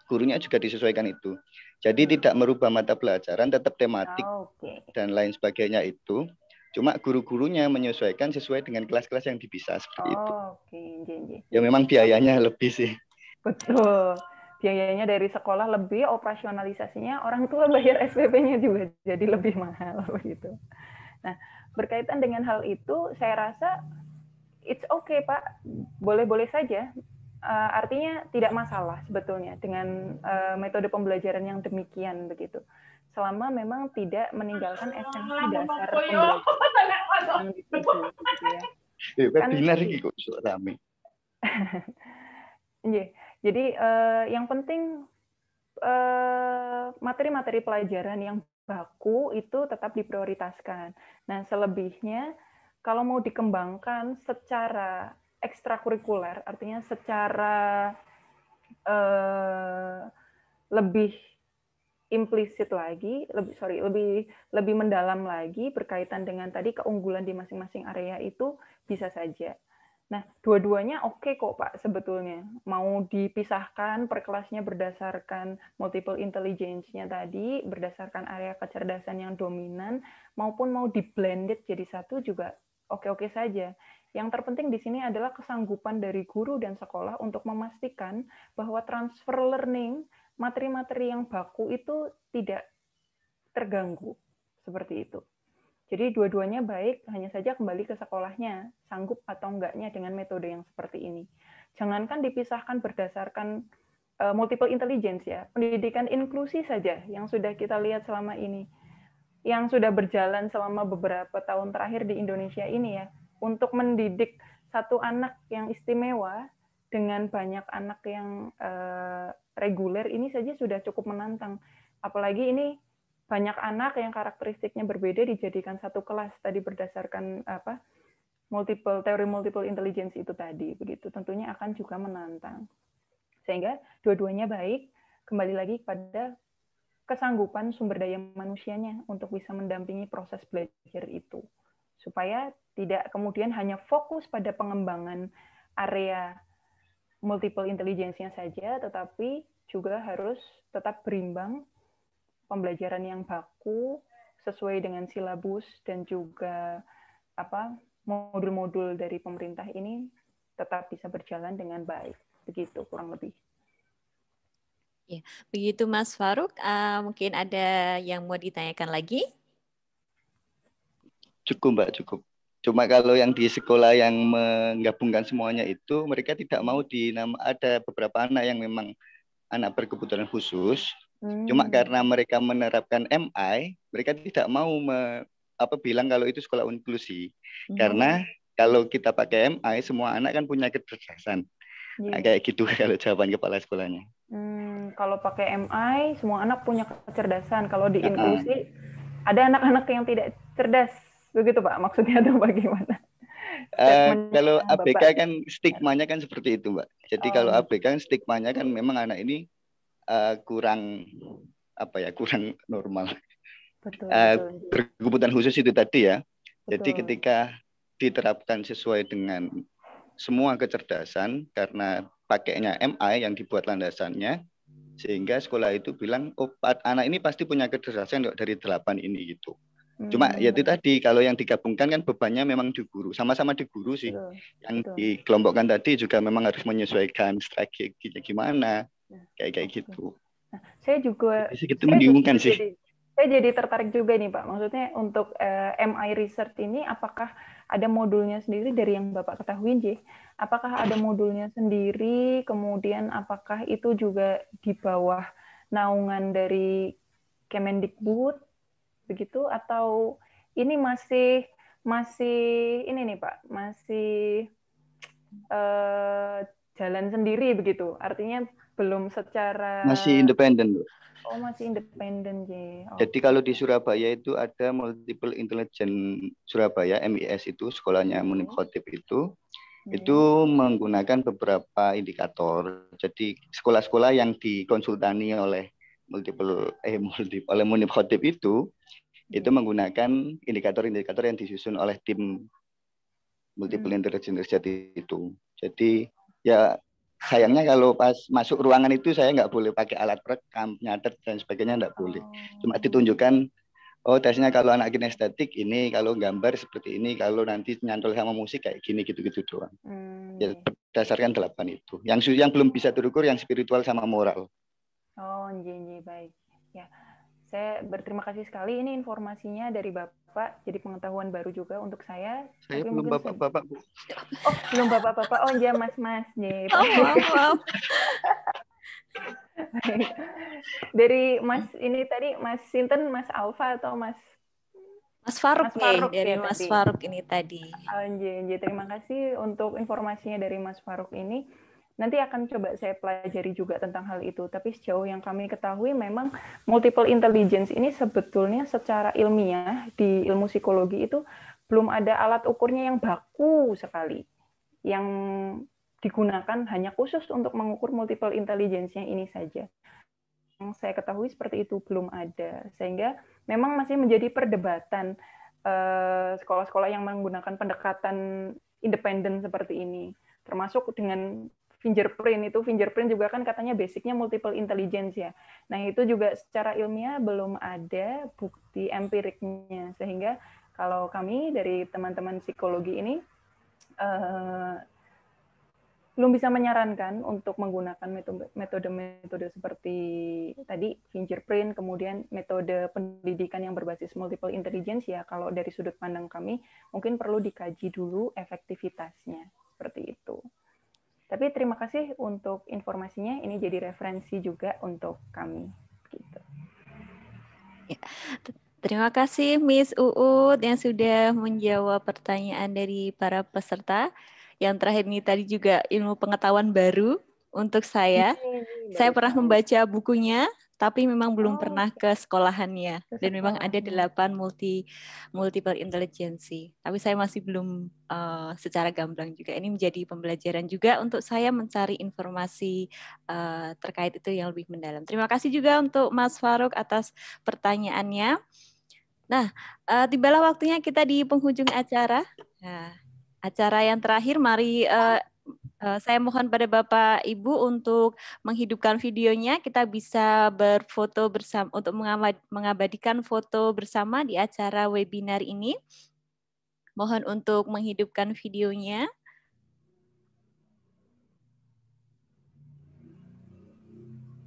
gurunya juga disesuaikan itu. Jadi tidak merubah mata pelajaran, tetap tematik dan lain sebagainya itu. Cuma guru-gurunya menyesuaikan sesuai dengan kelas-kelas yang dipisah seperti itu. Ya memang biayanya lebih sih. Betul. Biayanya dari sekolah lebih, operasionalisasinya orang tua bayar SPP-nya juga jadi lebih mahal begitu. Nah, berkaitan dengan hal itu, saya rasa it's okay Pak, boleh-boleh saja. Artinya tidak masalah sebetulnya dengan metode pembelajaran yang demikian begitu, selama memang tidak meninggalkan esensi dasar pembelajaran yang dituju gitu ya. Webinar ini kok rame. Jadi yang penting materi-materi pelajaran yang baku itu tetap diprioritaskan. Nah, selebihnya kalau mau dikembangkan secara ekstrakurikuler, artinya secara lebih implisit lagi, lebih mendalam lagi berkaitan dengan tadi keunggulan di masing-masing area itu bisa saja. Nah, dua-duanya oke kok Pak sebetulnya. Mau dipisahkan per kelasnya berdasarkan multiple intelligence-nya tadi, berdasarkan area kecerdasan yang dominan, maupun mau di-blended jadi satu juga oke-oke saja. Yang terpenting di sini adalah kesanggupan dari guru dan sekolah untuk memastikan bahwa transfer learning, materi-materi yang baku itu tidak terganggu. Seperti itu. Jadi dua-duanya baik, hanya saja kembali ke sekolahnya, sanggup atau enggaknya dengan metode yang seperti ini. Jangankan dipisahkan berdasarkan multiple intelligence ya, pendidikan inklusi saja yang sudah kita lihat selama ini, yang sudah berjalan selama beberapa tahun terakhir di Indonesia ini ya, untuk mendidik satu anak yang istimewa, dengan banyak anak yang reguler ini saja sudah cukup menantang. Apalagi ini banyak anak yang karakteristiknya berbeda dijadikan satu kelas tadi berdasarkan teori multiple intelligence itu tadi, begitu tentunya akan juga menantang. Sehingga dua-duanya baik, kembali lagi pada kesanggupan sumber daya manusianya untuk bisa mendampingi proses belajar itu. Supaya tidak kemudian hanya fokus pada pengembangan area multiple intelligence-nya saja, tetapi juga harus tetap berimbang, pembelajaran yang baku, sesuai dengan silabus, dan juga modul-modul dari pemerintah ini tetap bisa berjalan dengan baik. Begitu kurang lebih. Ya, begitu Mas Faruk. Mungkin ada yang mau ditanyakan lagi? Cukup Mbak, cukup. Cuma kalau yang di sekolah yang menggabungkan semuanya itu, mereka tidak mau ada beberapa anak yang memang anak berkebutuhan khusus. Cuma karena mereka menerapkan MI, mereka tidak mau bilang kalau itu sekolah inklusi. Karena kalau kita pakai MI, semua anak kan punya kecerdasan. Nah, kayak gitu kalau jawaban kepala sekolahnya. Kalau pakai MI, semua anak punya kecerdasan. Kalau di inklusi, ada anak-anak yang tidak cerdas. Begitu Pak, maksudnya itu bagaimana? Kalau ABK kan stigmanya kan seperti itu Mbak. Jadi kalau ABK kan stigmanya kan memang anak ini kurang normal. Betul. Berkebutuhan khusus itu tadi ya. Betul. Jadi ketika diterapkan sesuai dengan semua kecerdasan karena pakainya MI yang dibuat landasannya, sehingga sekolah itu bilang, oh anak ini pasti punya kecerdasan dari 8 ini gitu. Cuma ya itu tadi, kalau yang digabungkan kan bebannya memang di guru, sama-sama di guru sih. Yang dikelompokkan tadi juga memang harus menyesuaikan strateginya gimana, kayak gitu. Nah, saya juga membingungkan sih. Saya jadi tertarik juga nih Pak. Maksudnya untuk MI Research ini apakah ada modulnya sendiri dari yang Bapak ketahui, J? Apakah ada modulnya sendiri? Kemudian apakah itu juga di bawah naungan dari Kemendikbud begitu atau ini masih ini nih Pak, masih jalan sendiri begitu? Artinya belum secara masih independen, Bu. Oh, masih independen, J. Jadi kalau di Surabaya itu ada Multiple Intelligence Surabaya, MIS itu, sekolahnya Munib Khotib itu menggunakan beberapa indikator. Jadi sekolah-sekolah yang dikonsultani oleh oleh Munib Khotib itu menggunakan indikator-indikator yang disusun oleh tim Multiple Intelligence itu. Jadi ya sayangnya kalau pas masuk ruangan itu saya nggak boleh pakai alat perekam, nyatet dan sebagainya, nggak boleh. Cuma ditunjukkan, oh tesnya kalau anak kinestetik ini, kalau gambar seperti ini, kalau nanti nyantol sama musik kayak gini, gitu-gitu doang. Ya berdasarkan 8 itu. Yang belum bisa terukur yang spiritual sama moral. Oh, baik. Ya, saya berterima kasih sekali. Ini informasinya dari Bapak, jadi pengetahuan baru juga untuk saya. Saya belum bapak-bapak, Bu. Oh, belum bapak-bapak. Oh, iya, mas-mas. Maaf. Dari Mas ini tadi, Mas Sinten, Mas Alfa atau Mas Faruk dari Mas Faruk ini tadi. Terima kasih untuk informasinya dari Mas Faruk ini. Nanti akan coba saya pelajari juga tentang hal itu. Tapi sejauh yang kami ketahui memang multiple intelligence ini sebetulnya secara ilmiah di ilmu psikologi itu belum ada alat ukurnya yang baku sekali. Yang digunakan hanya khusus untuk mengukur multiple intelligence-nya ini saja. Yang saya ketahui seperti itu belum ada. Sehingga memang masih menjadi perdebatan sekolah-sekolah yang menggunakan pendekatan independen seperti ini. Termasuk dengan fingerprint juga kan katanya basicnya multiple intelligence ya. Nah itu juga secara ilmiah belum ada bukti empiriknya, sehingga kalau kami dari teman-teman psikologi ini belum bisa menyarankan untuk menggunakan metode-metode seperti tadi fingerprint, kemudian metode pendidikan yang berbasis multiple intelligence ya. Kalau dari sudut pandang kami mungkin perlu dikaji dulu efektivitasnya seperti itu. Tapi terima kasih untuk informasinya. Ini jadi referensi juga untuk kami. Gitu. Ya. Terima kasih Miss Uut yang sudah menjawab pertanyaan dari para peserta. Yang terakhir ini tadi juga ilmu pengetahuan baru untuk saya. Saya pernah membaca bukunya, tapi memang belum pernah ke sekolahannya. Dan memang ada 8 multiple intelligence. Tapi saya masih belum secara gamblang juga. Ini menjadi pembelajaran juga untuk saya mencari informasi terkait itu yang lebih mendalam. Terima kasih juga untuk Mas Farouk atas pertanyaannya. Nah, tibalah waktunya kita di penghujung acara. Nah, acara yang terakhir, mari saya mohon pada Bapak Ibu untuk menghidupkan videonya. Kita bisa berfoto bersama untuk mengabadikan foto bersama di acara webinar ini. Mohon untuk menghidupkan videonya.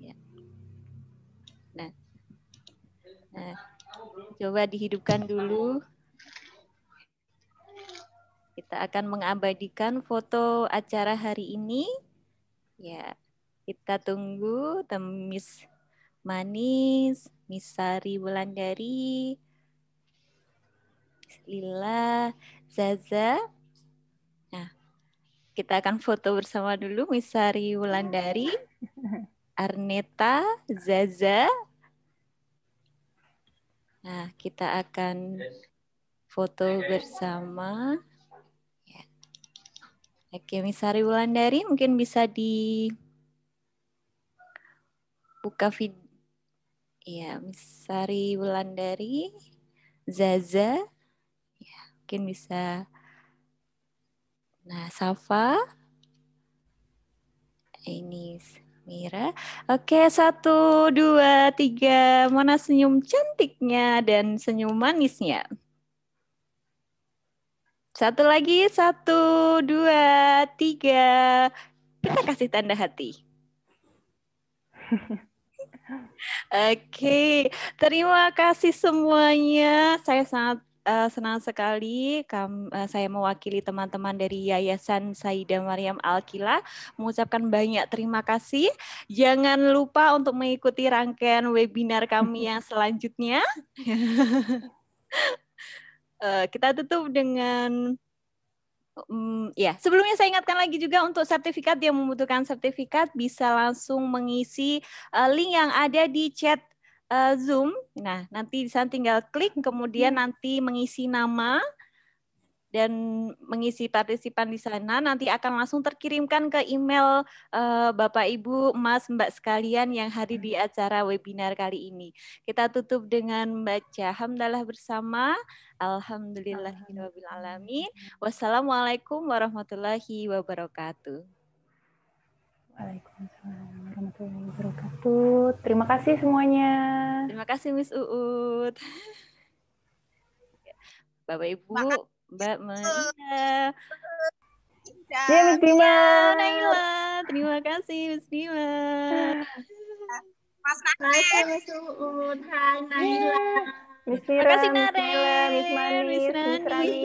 Ya. Nah, coba dihidupkan dulu. Kita akan mengabadikan foto acara hari ini. Ya, kita tunggu Miss Manis, Miss Sari Wulandari, Lila, Zaza. Nah, kita akan foto bersama dulu Miss Sari Wulandari, Arneta, Zaza. Nah, kita akan foto bersama. Ya. Oke, Miss Sari Wulandari mungkin bisa dibuka video. Ya, Miss Sari Wulandari, Zaza. Ya, mungkin bisa. Nah, Safa. Ini Mira. Oke, 1, 2, 3. Mana senyum cantiknya dan senyum manisnya? Satu lagi, 1, 2, 3. Kita kasih tanda hati. Oke, terima kasih semuanya. Saya sangat senang sekali saya mewakili teman-teman dari Yayasan Sayyidah Maryam Al-Qila mengucapkan banyak terima kasih. Jangan lupa untuk mengikuti rangkaian webinar kami yang selanjutnya. Kita tutup dengan ya, sebelumnya saya ingatkan lagi juga untuk sertifikat yang membutuhkan sertifikat bisa langsung mengisi link yang ada di chat Zoom. Nah, nanti di sana tinggal klik, kemudian nanti mengisi nama dan mengisi partisipan di sana. Nanti akan langsung terkirimkan ke email Bapak, Ibu, Mas, Mbak sekalian yang hadir di acara webinar kali ini. Kita tutup dengan baca hamdalah bersama. Alhamdulillahirabbil alamin. Wassalamualaikum warahmatullahi wabarakatuh. Waalaikumsalam warahmatullahi wabarakatuh. Terima kasih semuanya. Terima kasih Miss Uut. Bapak Ibu, Mbak Maria. Ya, Miss Dima. Naila, terima kasih Miss Dima. Mas Nare. Miss Uut. Hai Naila. Miss Mira, Makasih, Miss Nare. Naila, Miss Manis, Miss Rani.